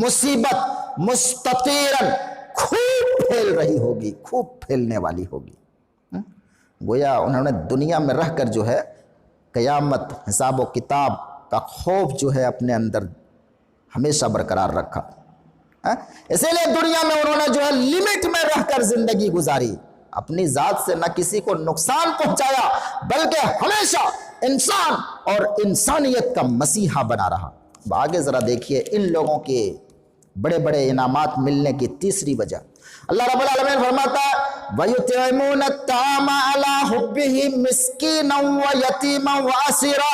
مصیبت، مستطیرن، خوب پھیل رہی ہوگی، خوب پھیلنے والی ہوگی۔ گویا انہوں نے دنیا میں رہ کر جو ہے قیامت، حساب و کتاب کا خوف جو ہے اپنے اندر ہمیشہ برقرار رکھا۔ اسی لیے دنیا میں انہوں نے جو ہے لمٹ میں رہ کر زندگی گزاری، اپنی ذات سے نہ کسی کو نقصان پہنچایا بلکہ ہمیشہ انسان اور انسانیت کا مسیحا بنا رہا۔ آگے ذرا دیکھیے ان لوگوں کے بڑے بڑے انعامات ملنے کی تیسری وجہ۔ اللہ رب العالمین فرماتا ہے وَيُطْعِمُونَ الطَّعَامَ عَلَىٰ حُبِّهِ مِسْكِينًا وَيَتِيمًا وَأَسِيرًا۔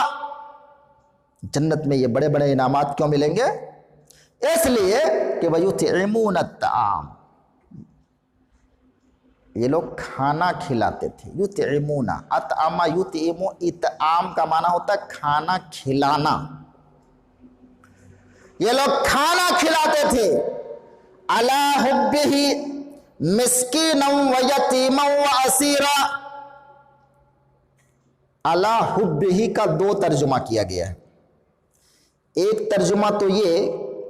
جنت میں یہ بڑے بڑے انعامات کیوں ملیں گے؟ اس لیے کہ وَيُطْعِمُونَ الطَّعَامَ، یہ لوگ کھانا کھلاتے تھے۔ یطعمون، اطعم یطعم، اطعام کا معنی ہوتا ہے کھانا کھلانا۔ یہ لوگ کھانا کھلاتے تھے علی حبہ مسکینا و یتیما و اسیرا۔ علی حبہ کا دو ترجمہ کیا گیا ہے۔ ایک ترجمہ تو یہ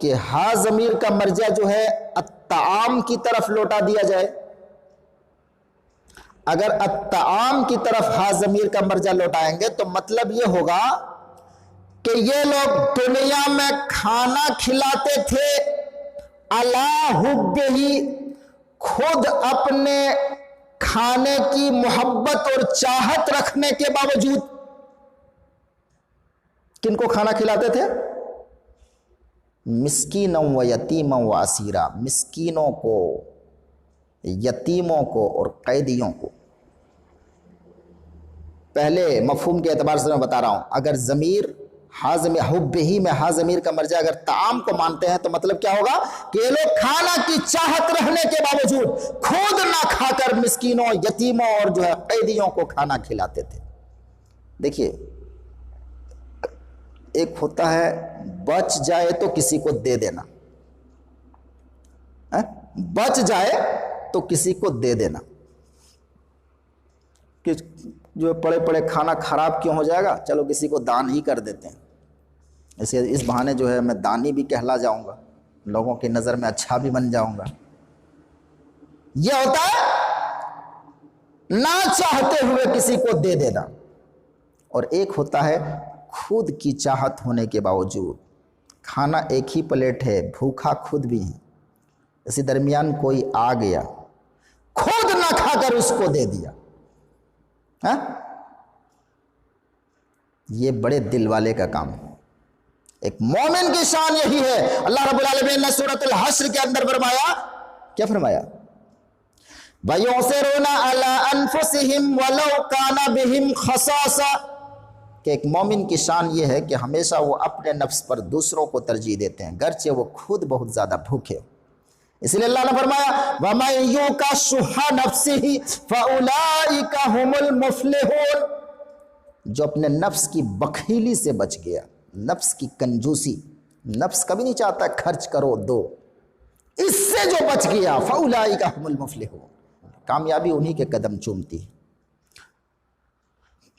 کہ ہا ضمیر کا مرجع جو ہے الطعام کی طرف لوٹا دیا جائے۔ اگر الطعام کی طرف ہا ضمیر کا مرجع لوٹائیں گے تو مطلب یہ ہوگا کہ یہ لوگ دنیا میں کھانا کھلاتے تھے علی حبہ، خود اپنے کھانے کی محبت اور چاہت رکھنے کے باوجود۔ کن کو کھانا کھلاتے تھے؟ مسکینا و یتیما و اسیرا، مسکینوں کو، یتیموں کو اور قیدیوں کو۔ پہلے مفہوم کے اعتبار سے میں بتا رہا ہوں، اگر ضمیر حبہ میں ہا ضمیر کا مرجع اگر طعام کو مانتے ہیں تو مطلب کیا ہوگا کہ یہ لوگ کھانا کی چاہت رہنے کے باوجود خود نہ کھا کر مسکینوں، یتیموں اور جو ہے قیدیوں کو کھانا کھلاتے تھے۔ دیکھیے، ایک ہوتا ہے بچ جائے تو کسی کو دے دینا، بچ جائے تو کسی کو دے دینا، کہ جو پڑے پڑے کھانا خراب کیوں ہو جائے گا، چلو کسی کو دان ہی کر دیتے ہیں، اسے اس بہانے جو ہے میں دانی بھی کہلا جاؤں گا، لوگوں کی نظر میں اچھا بھی بن جاؤں گا۔ یہ ہوتا ہے نہ چاہتے ہوئے کسی کو دے دینا، اور ایک ہوتا ہے خود کی چاہت ہونے کے باوجود۔ کھانا ایک ہی پلیٹ ہے، بھوکا خود بھی ہے، اسی درمیان کوئی آ گیا، خود نہ کھا کر اس کو دے دیا۔ یہ بڑے دل والے کا کام ہے۔ ایک مومن کی شان یہی ہے۔ اللہ رب العالمین نے سورۃ الحشر کے اندر فرمایا، کیا فرمایا؟ وَيُؤْثِرُونَ عَلَىٰ أَنفُسِهِمْ وَلَوْ كَانَ بِهِمْ خَصَاصَةٌ، کہ ایک مومن کی شان یہ ہے کہ ہمیشہ وہ اپنے نفس پر دوسروں کو ترجیح دیتے ہیں گرچہ وہ خود بہت زیادہ بھوکے۔ اس لیے اللہ نے فرمایا وَمَن يُوقَ شُحَّ نَفْسِهِ فَأُولَٰئِكَ هُمُ الْمُفْلِحُونَ، جو اپنے نفس کی بخیلی سے بچ گیا، نفس کی کنجوسی، نفس کبھی نہیں چاہتا خرچ کرو دو، اس سے جو بچ گیا فَأُولَٰئِكَ هُمُ الْمُفْلِحُونَ، کامیابی انہی کے قدم چومتی ہے۔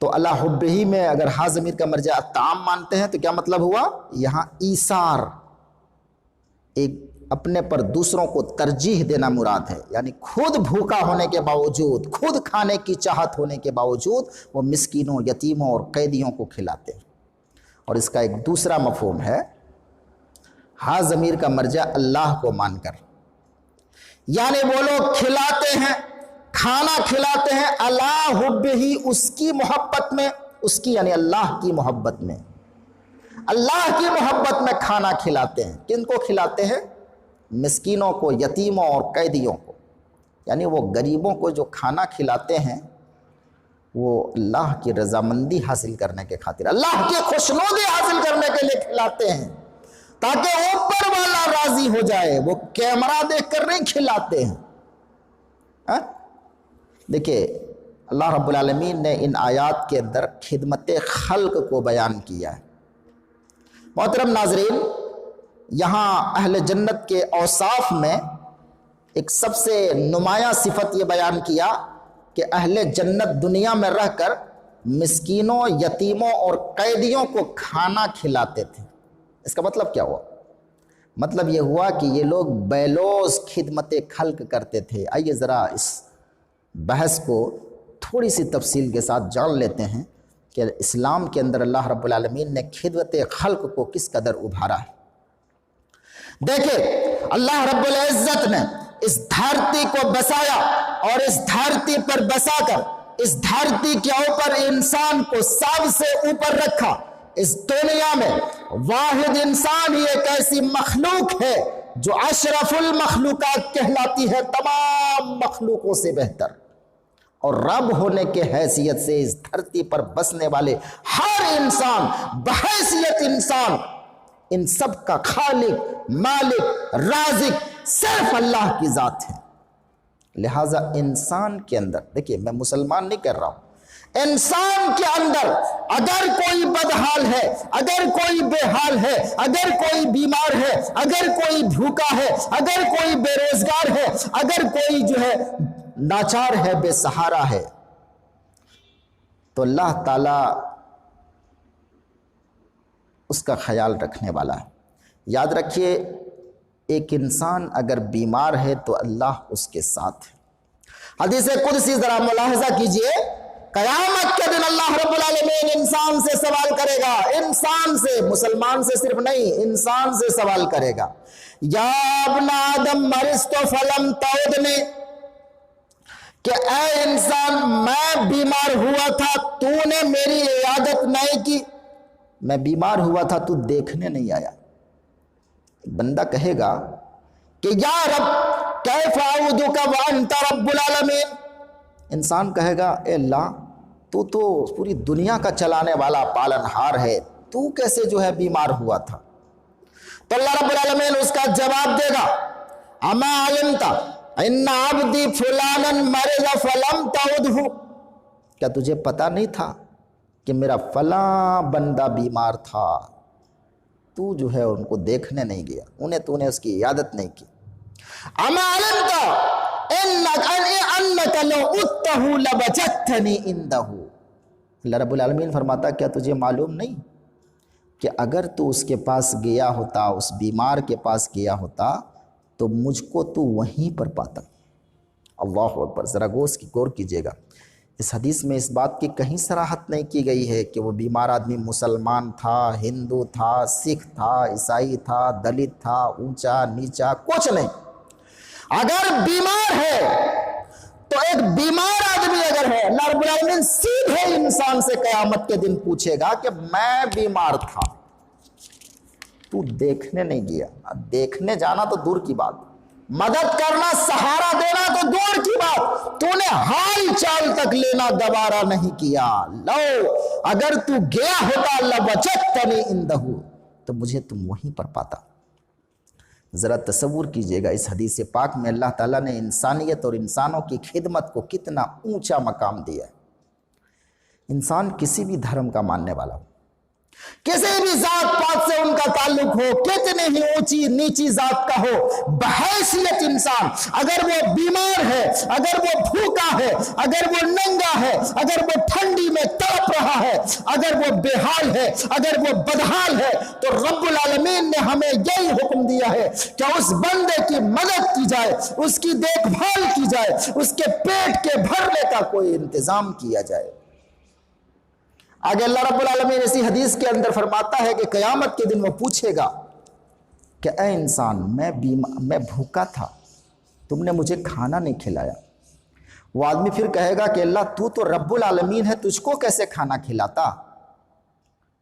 تو اللہ حبہ میں اگر ہا ضمیر کا مرجع طعام مانتے ہیں تو کیا مطلب ہوا؟ یہاں ایثار، ایک اپنے پر دوسروں کو ترجیح دینا مراد ہے، یعنی خود بھوکا ہونے کے باوجود، خود کھانے کی چاہت ہونے کے باوجود وہ مسکینوں، یتیموں اور قیدیوں کو کھلاتے ہیں۔ اور اس کا ایک دوسرا مفہوم ہے ہا ضمیر کا مرجع اللہ کو مان کر، یعنی وہ لوگ کھلاتے ہیں، کھانا کھلاتے ہیں علی حبہ، اس کی محبت میں، اس کی یعنی اللہ کی محبت میں، اللہ کی محبت میں کھانا کھلاتے ہیں۔ کن کو کھلاتے ہیں؟ مسکینوں کو، یتیموں اور قیدیوں کو، یعنی وہ غریبوں کو جو کھانا کھلاتے ہیں وہ اللہ کی رضامندی حاصل کرنے کے خاطر، اللہ کی خوشنودی حاصل کرنے کے لیے کھلاتے ہیں، تاکہ اوپر والا راضی ہو جائے۔ وہ کیمرہ دیکھ کر نہیں کھلاتے ہیں۔ دیکھیں اللہ رب العالمین نے ان آیات کے اندر خدمت خلق کو بیان کیا ہے۔ محترم ناظرین، یہاں اہل جنت کے اوصاف میں ایک سب سے نمایاں صفت یہ بیان کیا کہ اہل جنت دنیا میں رہ کر مسکینوں، یتیموں اور قیدیوں کو کھانا کھلاتے تھے۔ اس کا مطلب کیا ہوا؟ مطلب یہ ہوا کہ یہ لوگ بیلوز خدمت خلق کرتے تھے۔ آئیے ذرا اس بحث کو تھوڑی سی تفصیل کے ساتھ جان لیتے ہیں کہ اسلام کے اندر اللہ رب العالمین نے خدمت خلق کو کس قدر ابھارا ہے۔ دیکھیں اللہ رب العزت نے اس دھرتی کو بسایا اور اس دھرتی پر بسا کر اس دھرتی کے اوپر انسان کو سب سے اوپر رکھا۔ اس دنیا میں واحد انسان ہی ایک ایسی مخلوق ہے جو اشرف المخلوقات کہلاتی ہے، تمام مخلوقوں سے بہتر، اور رب ہونے کے حیثیت سے اس دھرتی پر بسنے والے ہر انسان بحیثیت انسان ان سب کا خالق، مالک، رازق صرف اللہ کی ذات ہے۔ لہٰذا انسان کے اندر، دیکھیے میں مسلمان نہیں کر رہا ہوں، انسان کے اندر اگر کوئی بدحال ہے، اگر کوئی بے حال ہے، اگر کوئی بیمار ہے، اگر کوئی بھوکا ہے، اگر کوئی بے روزگار ہے، اگر کوئی جو ہے لاچار ہے، بے سہارا ہے، تو اللہ تعالیٰ اس کا خیال رکھنے والا ہے۔ یاد رکھیے، ایک انسان اگر بیمار ہے تو اللہ اس کے ساتھ ہے۔ حدیث قدسی ذرا ملاحظہ کیجئے، قیامت کے دن اللہ رب العالمین انسان سے سوال کرے گا، انسان سے، مسلمان سے صرف نہیں، انسان سے سوال کرے گا، یا ابن آدم مرضت فلم تعدنی، کہ اے انسان میں بیمار ہوا تھا تو نے میری عیادت نہیں کی، میں بیمار ہوا تھا تو دیکھنے نہیں آیا۔ بندہ کہے گا کہ یا رب کیف اعوذک وانت رب العالمین، انسان کہے گا اے اللہ تو پوری دنیا کا چلانے والا پالنہار ہے، تو کیسے جو ہے بیمار ہوا تھا؟ تو اللہ رب العالمین اس کا جواب دے گا، اما علمت ان عبدی فلانا مرض فلم تعدہ، کیا تجھے پتا نہیں تھا کہ میرا فلاں بندہ بیمار تھا، تو جو ہے ان کو دیکھنے نہیں گیا، تو نے اس کی عیادت نہیں کی۔ اما علمت انک لو عدتہ لوجدتنی عندہ، اللہ رب العالمین فرماتا کیا تجھے معلوم نہیں کہ اگر تو اس کے پاس گیا ہوتا، اس بیمار کے پاس گیا ہوتا تو مجھ کو تو وہیں پر پاتا۔ اللہ اکبر، ذرا غور کیجئے گا، اس حدیث میں اس بات کی کہیں صراحت نہیں کی گئی ہے کہ وہ بیمار آدمی مسلمان تھا، ہندو تھا، سکھ تھا، عیسائی تھا، دلت تھا، اونچا نیچا، کچھ نہیں۔ اگر بیمار ہے تو ایک بیمار آدمی اگر ہے، اللہ رب العالمین سیدھے انسان سے قیامت کے دن پوچھے گا کہ میں بیمار تھا، تو دیکھنے نہیں گیا، دیکھنے جانا تو دور کی بات، مدد کرنا، سہارا دینا تو دور کی بات، تو نے حال چال تک لینا گوارا نہیں کیا۔ لو اگر تو گیا ہوتا لوجدتنی عندہ، تو مجھے تم وہیں پر پاتا۔ ذرا تصور کیجئے گا، اس حدیث پاک میں اللہ تعالیٰ نے انسانیت اور انسانوں کی خدمت کو کتنا اونچا مقام دیا ہے۔ انسان کسی بھی دھرم کا ماننے والا ہو، کسی بھی ذات پات سے ان کا تعلق ہو، کتنے ہی اونچی نیچی ذات کا ہو، بحیثیت انسان، اگر وہ بیمار ہے، اگر وہ بھوکا ہے، اگر وہ ننگا ہے، اگر وہ ٹھنڈی میں تڑپ رہا ہے، اگر وہ بے حال ہے، اگر وہ بدحال ہے، تو رب العالمین نے ہمیں یہی حکم دیا ہے کہ اس بندے کی مدد کی جائے، اس کی دیکھ بھال کی جائے، اس کے پیٹ کے بھرنے کا کوئی انتظام کیا جائے۔ آگے اللہ رب العالمین اسی حدیث کے اندر فرماتا ہے کہ قیامت کے دن وہ پوچھے گا کہ اے انسان میں بھوکا تھا، تم نے مجھے کھانا نہیں کھلایا۔ وہ آدمی پھر کہے گا کہ اللہ تو رب العالمین ہے، تجھ کو کیسے کھانا کھلاتا؟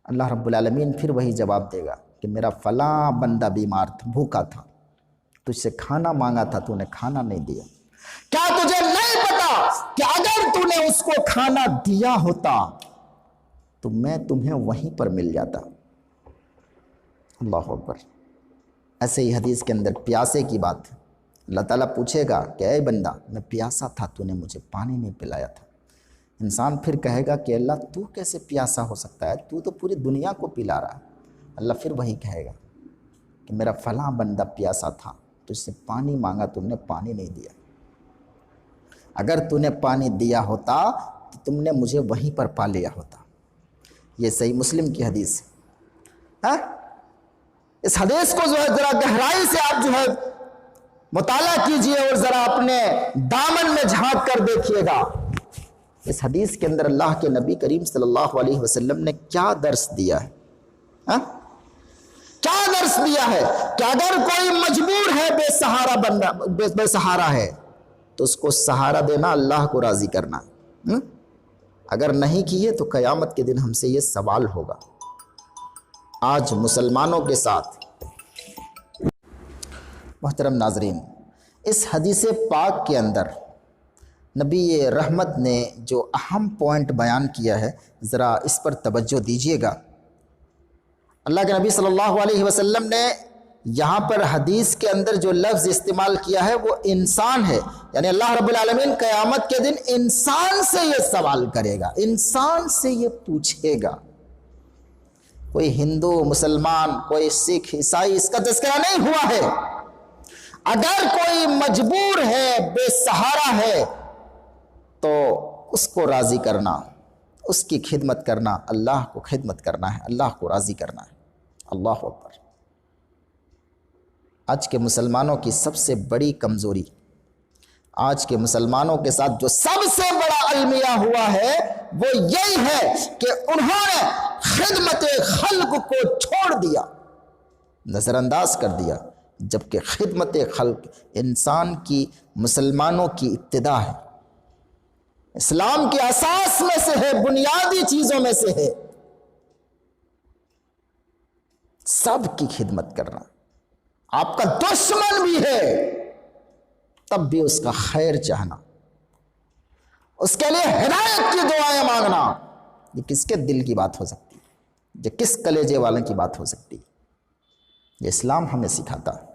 اللہ رب العالمین پھر وہی جواب دے گا کہ میرا فلاں بندہ بیمار تھا، بھوکا تھا، تجھ سے کھانا مانگا تھا، تو نے کھانا نہیں دیا۔ کیا تجھے نہیں پتا کہ اگر تو نے اس کو کھانا دیا ہوتا تو میں تمہیں وہیں پر مل جاتا؟ اللہ اکبر۔ ایسے ہی حدیث کے اندر پیاسے کی بات ہے، اللہ تعالیٰ پوچھے گا کہ اے بندہ میں پیاسا تھا، تو نے مجھے پانی نہیں پلایا تھا۔ انسان پھر کہے گا کہ اللہ تو کیسے پیاسا ہو سکتا ہے، تو پوری دنیا کو پلا رہا ہے۔ اللہ پھر وہی کہے گا کہ میرا فلاں بندہ پیاسا تھا، تجھ سے پانی مانگا، تم نے پانی نہیں دیا۔ اگر تو نے پانی دیا ہوتا تو تم نے مجھے وہیں پر پا لیا ہوتا۔ یہ صحیح مسلم کی حدیث ہے۔ اس حدیث کو جو ہے ذرا گہرائی سے آپ جو ہے مطالعہ کیجئے اور ذرا اپنے دامن میں جھانک کر دیکھیے گا۔ اس حدیث کے اندر اللہ کے نبی کریم صلی اللہ علیہ وسلم نے کیا درس دیا ہے؟ کیا درس دیا ہے کہ اگر کوئی مجبور ہے، بے سہارا بندہ، بے سہارا ہے، تو اس کو سہارا دینا، اللہ کو راضی کرنا۔ اگر نہیں کیے تو قیامت کے دن ہم سے یہ سوال ہوگا۔ آج مسلمانوں کے ساتھ۔ محترم ناظرین، اس حدیث پاک کے اندر نبی رحمت نے جو اہم پوائنٹ بیان کیا ہے، ذرا اس پر توجہ دیجیے گا۔ اللہ کے نبی صلی اللہ علیہ وسلم نے یہاں پر حدیث کے اندر جو لفظ استعمال کیا ہے وہ انسان ہے، یعنی اللہ رب العالمین قیامت کے دن انسان سے یہ سوال کرے گا، انسان سے یہ پوچھے گا۔ کوئی ہندو، مسلمان، کوئی سکھ، عیسائی، اس کا تذکرہ نہیں ہوا ہے۔ اگر کوئی مجبور ہے، بے سہارا ہے، تو اس کو راضی کرنا، اس کی خدمت کرنا، اللہ کو خدمت کرنا ہے، اللہ کو راضی کرنا ہے۔ اللہ اکبر۔ آج کے مسلمانوں کی سب سے بڑی کمزوری، آج کے مسلمانوں کے ساتھ جو سب سے بڑا المیہ ہوا ہے وہ یہی ہے کہ انہوں نے خدمت خلق کو چھوڑ دیا، نظر انداز کر دیا، جبکہ خدمت خلق انسان کی، مسلمانوں کی ابتدا ہے، اسلام کے اساس میں سے ہے، بنیادی چیزوں میں سے ہے۔ سب کی خدمت کرنا، آپ کا دشمن بھی ہے تب بھی اس کا خیر چاہنا، اس کے لیے ہدایت کی دعائیں مانگنا، یہ کس کے دل کی بات ہو سکتی ہے؟ یہ کس کلیجے والوں کی بات ہو سکتی ہے؟ یہ اسلام ہمیں سکھاتا ہے۔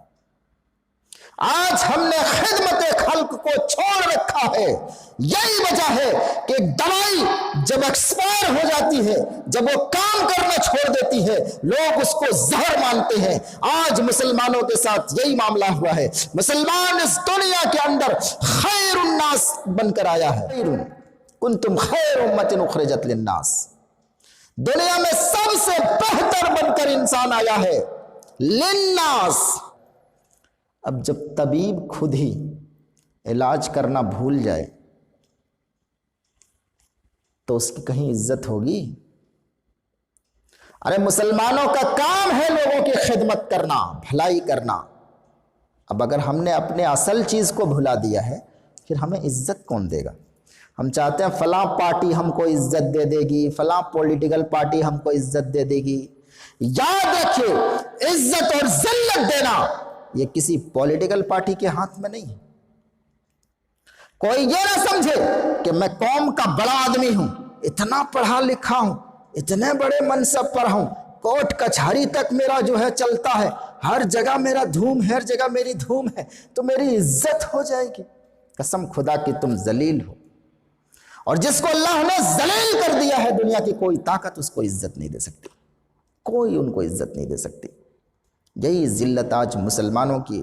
آج ہم نے خدمت خلق کو چھوڑ رکھا ہے، یہی وجہ ہے کہ دوائی جب ایکسپائر ہو جاتی ہے، جب وہ کام کرنا چھوڑ دیتی ہے، لوگ اس کو زہر مانتے ہیں۔ آج مسلمانوں کے ساتھ یہی معاملہ ہوا ہے۔ مسلمان اس دنیا کے اندر خیر الناس بن کر آیا ہے، کنتم خیر امت اخرجت للناس، دنیا میں سب سے بہتر بن کر انسان آیا ہے، للناس۔ اب جب طبیب خود ہی علاج کرنا بھول جائے تو اس کی کہیں عزت ہوگی؟ ارے مسلمانوں کا کام ہے لوگوں کی خدمت کرنا، بھلائی کرنا۔ اب اگر ہم نے اپنے اصل چیز کو بھلا دیا ہے پھر ہمیں عزت کون دے گا؟ ہم چاہتے ہیں فلاں پارٹی ہم کو عزت دے دے گی، فلاں پولیٹیکل پارٹی ہم کو عزت دے دے گی۔ یاد رکھیے، عزت اور ذلت دینا یہ کسی پولیٹیکل پارٹی کے ہاتھ میں نہیں ہے۔ کوئی یہ نہ سمجھے کہ میں قوم کا بڑا آدمی ہوں، اتنا پڑھا لکھا ہوں، اتنے بڑے منصب پر ہوں، کوٹ کچہری تک میرا جو ہے چلتا ہے، ہر جگہ میرا دھوم ہے، ہر جگہ میری دھوم ہے، تو میری عزت ہو جائے گی۔ قسم خدا کی تم ذلیل ہو، اور جس کو اللہ نے ذلیل کر دیا ہے دنیا کی کوئی طاقت اس کو عزت نہیں دے سکتی، کوئی ان کو عزت نہیں دے سکتی۔ یہی ذلت آج مسلمانوں کی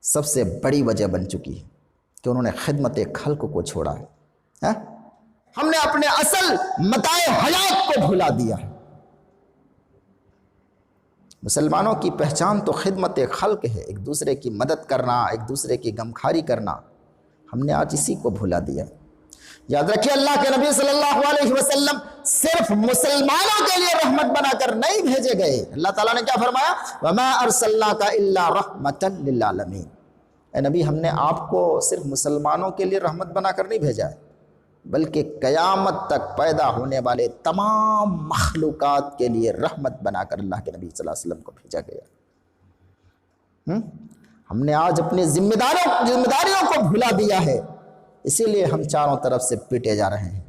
سب سے بڑی وجہ بن چکی ہے کہ انہوں نے خدمت خلق کو چھوڑا ہے۔ ہم نے اپنے اصل متاع حیات کو بھلا دیا ہے۔ مسلمانوں کی پہچان تو خدمت خلق ہے، ایک دوسرے کی مدد کرنا، ایک دوسرے کی غمخواری کرنا، ہم نے آج اسی کو بھلا دیا۔ یاد رکھیے، اللہ کے نبی صلی اللہ علیہ وسلم صرف مسلمانوں کے لیے رحمت بنا کر نہیں بھیجے گئے۔ اللہ تعالیٰ نے کیا فرمایا؟ وَمَا أَرْسَلْنَاكَ إِلَّا رَحْمَةً لِلْعَالَمِينَ۔ اے نبی، ہم نے آپ کو صرف مسلمانوں کے لیے رحمت بنا کر نہیں بھیجا ہے، بلکہ قیامت تک پیدا ہونے والے تمام مخلوقات کے لیے رحمت بنا کر اللہ کے نبی صلی اللہ علیہ وسلم کو بھیجا گیا۔ ہم نے آج اپنی ذمہ داریوں کو بھلا دیا ہے، اسی لیے ہم چاروں طرف سے پیٹے جا رہے ہیں،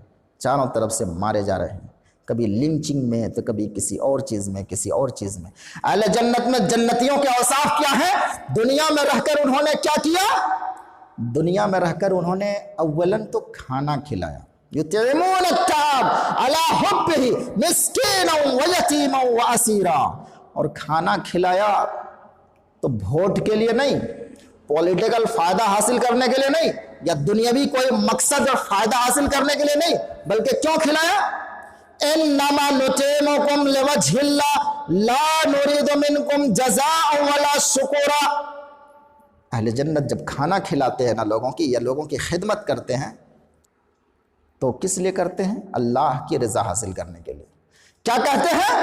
چاروں طرف سے مارے جا رہے ہیں، کبھی لنچنگ میں تو کبھی کسی اور چیز میں، کسی اور چیز میں۔ اہل جنت میں جنتیوں کے اوصاف کیا ہیں؟ دنیا میں رہ کر انہوں نے کیا کیا؟ دنیا میں رہ کر انہوں نے اولاً تو کھانا کھلایا، یطعمون الطعام علی حبہ مسکینا ویتیما واسیرا، اور کھانا کھلایا تو ووٹ کے لیے نہیں، پولیٹیکل فائدہ حاصل کرنے کے لیے نہیں، یا دنیاوی کوئی مقصد اور فائدہ حاصل کرنے کے لیے نہیں، بلکہ کیوں کھلایا؟ انما نطعمکم لوجہ اللہ لا نرید منکم جزاء ولا شکورا۔ اہل جنت جب کھانا کھلاتے ہیں نا لوگوں کی، یا لوگوں کی خدمت کرتے ہیں، تو کس لیے کرتے ہیں؟ اللہ کی رضا حاصل کرنے کے لیے۔ کیا کہتے ہیں؟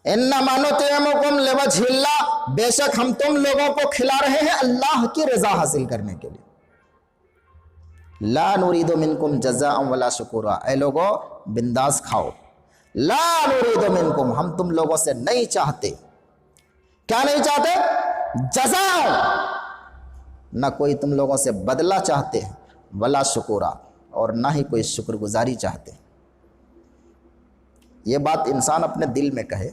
انما نطعمکم لوجہ اللہ، بے شک ہم تم لوگوں کو کھلا رہے ہیں اللہ کی رضا حاصل کرنے کے لیے۔ لا نرید منکم جزاء ولا شکورا، اے لوگو بنداز کھاؤ، لا نريد منکم، ہم تم لوگوں سے نہیں چاہتے، کیا نہیں چاہتے؟ جزاء، نہ کوئی تم لوگوں سے بدلہ چاہتے ہیں، ولا شکورا، اور نہ ہی کوئی شکر گزاری چاہتے ہیں۔ یہ بات انسان اپنے دل میں کہے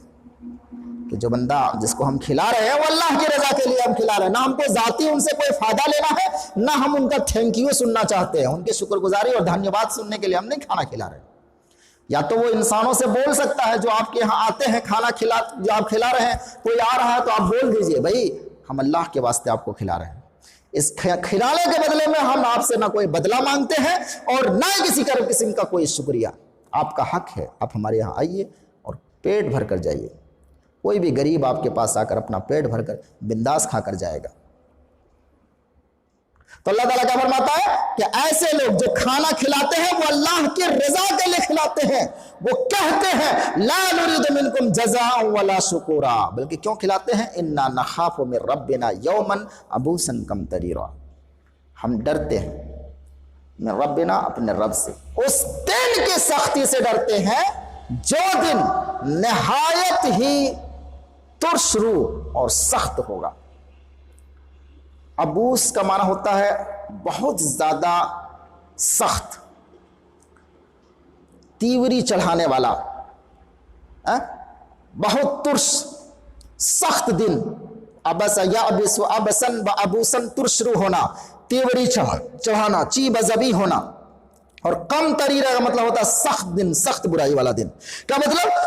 کہ جو بندہ جس کو ہم کھلا رہے ہیں وہ اللہ کی رضا کے لیے ہم کھلا رہے ہیں، نہ ہم کو ذاتی ان سے کوئی فائدہ لینا ہے، نہ ہم ان کا تھینک یو سننا چاہتے ہیں، ان کی شکر گزاری اور دھنیہ واد سننے کے لیے ہم نہیں کھانا کھلا رہے ہیں۔ یا تو وہ انسانوں سے بول سکتا ہے جو آپ کے یہاں آتے ہیں کھانا جو آپ کھلا رہے ہیں، کوئی آ رہا ہے تو آپ بول دیجئے بھائی ہم اللہ کے واسطے آپ کو کھلا رہے ہیں، اس کھلانے کے بدلے میں ہم آپ سے نہ کوئی بدلہ مانگتے ہیں اور نہ کسی قسم کا کوئی شکریہ، آپ کا حق ہے، آپ ہمارے یہاں آئیے اور پیٹ بھر کر جائیے۔ کوئی بھی غریب آپ کے پاس آ کر اپنا پیٹ بھر کر بنداس کھا کر جائے گا۔ تو اللہ تعالیٰ کیا فرماتا ہے کہ ایسے لوگ جو کھانا کھلاتے ہیں وہ اللہ کی رضا کے لیے کھلاتے ہیں، وہ کہتے ہیں لا نريد منکم جزاء ولا شکورا، بلکہ کیوں کھلاتے ہیں؟ انا نخاف من ربنا یوما عبوسا قمطریرا، ہم ڈرتے ہیں من ربنا، اپنے رب سے، اس دن کی سختی سے ڈرتے ہیں جو دن نہایت ہی ترش روح اور سخت ہوگا۔ عبوس کا معنی ہوتا ہے بہت زیادہ سخت، تیوری چڑھانے والا، بہت ترش سخت دن۔ ابس یابس ابسن و ابوسن، ترش روح ہونا، تیوری چڑھانا، چیب زبی ہونا، اور کم تریرہ کا مطلب ہوتا ہے سخت دن، سخت برائی والا دن۔ کیا مطلب؟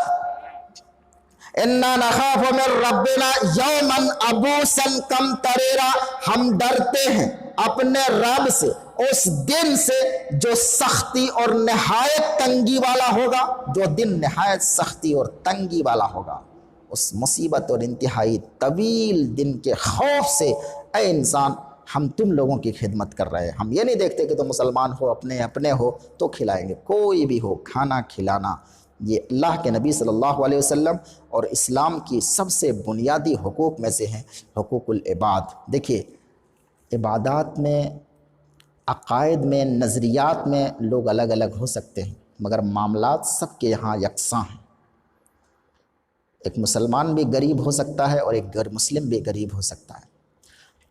انا نخاف من ربنا یوما عبوسا قمطریرا، ہم ڈرتے ہیں اپنے رب سے اس دن سے جو سختی اور نہایت تنگی والا ہوگا، جو دن نہایت سختی اور تنگی والا ہوگا، اس مصیبت اور انتہائی طویل دن کے خوف سے اے انسان ہم تم لوگوں کی خدمت کر رہے ہیں۔ ہم یہ نہیں دیکھتے کہ تم مسلمان ہو، اپنے ہو تو کھلائیں گے، کوئی بھی ہو، کھانا کھلانا یہ اللہ کے نبی صلی اللہ علیہ وسلم اور اسلام کی سب سے بنیادی حقوق میں سے ہیں، حقوق العباد۔ دیکھیے عبادات میں، عقائد میں، نظریات میں لوگ الگ الگ ہو سکتے ہیں، مگر معاملات سب کے یہاں یکساں ہیں۔ ایک مسلمان بھی غریب ہو سکتا ہے اور ایک غیر مسلم بھی غریب ہو سکتا ہے۔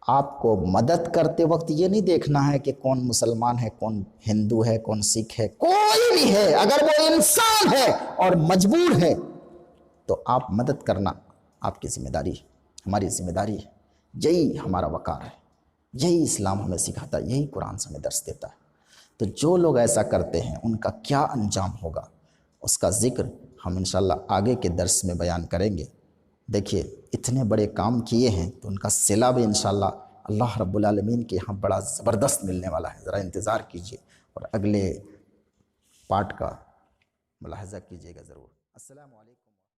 آپ کو مدد کرتے وقت یہ نہیں دیکھنا ہے کہ کون مسلمان ہے، کون ہندو ہے، کون سکھ ہے، کوئی بھی ہے، اگر وہ انسان ہے اور مجبور ہے تو آپ مدد کرنا آپ کی ذمہ داری ہے، ہماری ذمہ داری ہے۔ یہی ہمارا وقار ہے، یہی اسلام ہمیں سکھاتا ہے، یہی قرآن سے ہمیں درس دیتا ہے۔ تو جو لوگ ایسا کرتے ہیں ان کا کیا انجام ہوگا اس کا ذکر ہم انشاءاللہ آگے کے درس میں بیان کریں گے۔ دیکھیے اتنے بڑے کام کیے ہیں تو ان کا صلہ بھی انشاءاللہ اللہ رب العالمین کے یہاں بڑا زبردست ملنے والا ہے، ذرا انتظار کیجئے اور اگلے پارٹ کا ملاحظہ کیجئے گا ضرور۔ السلام علیکم۔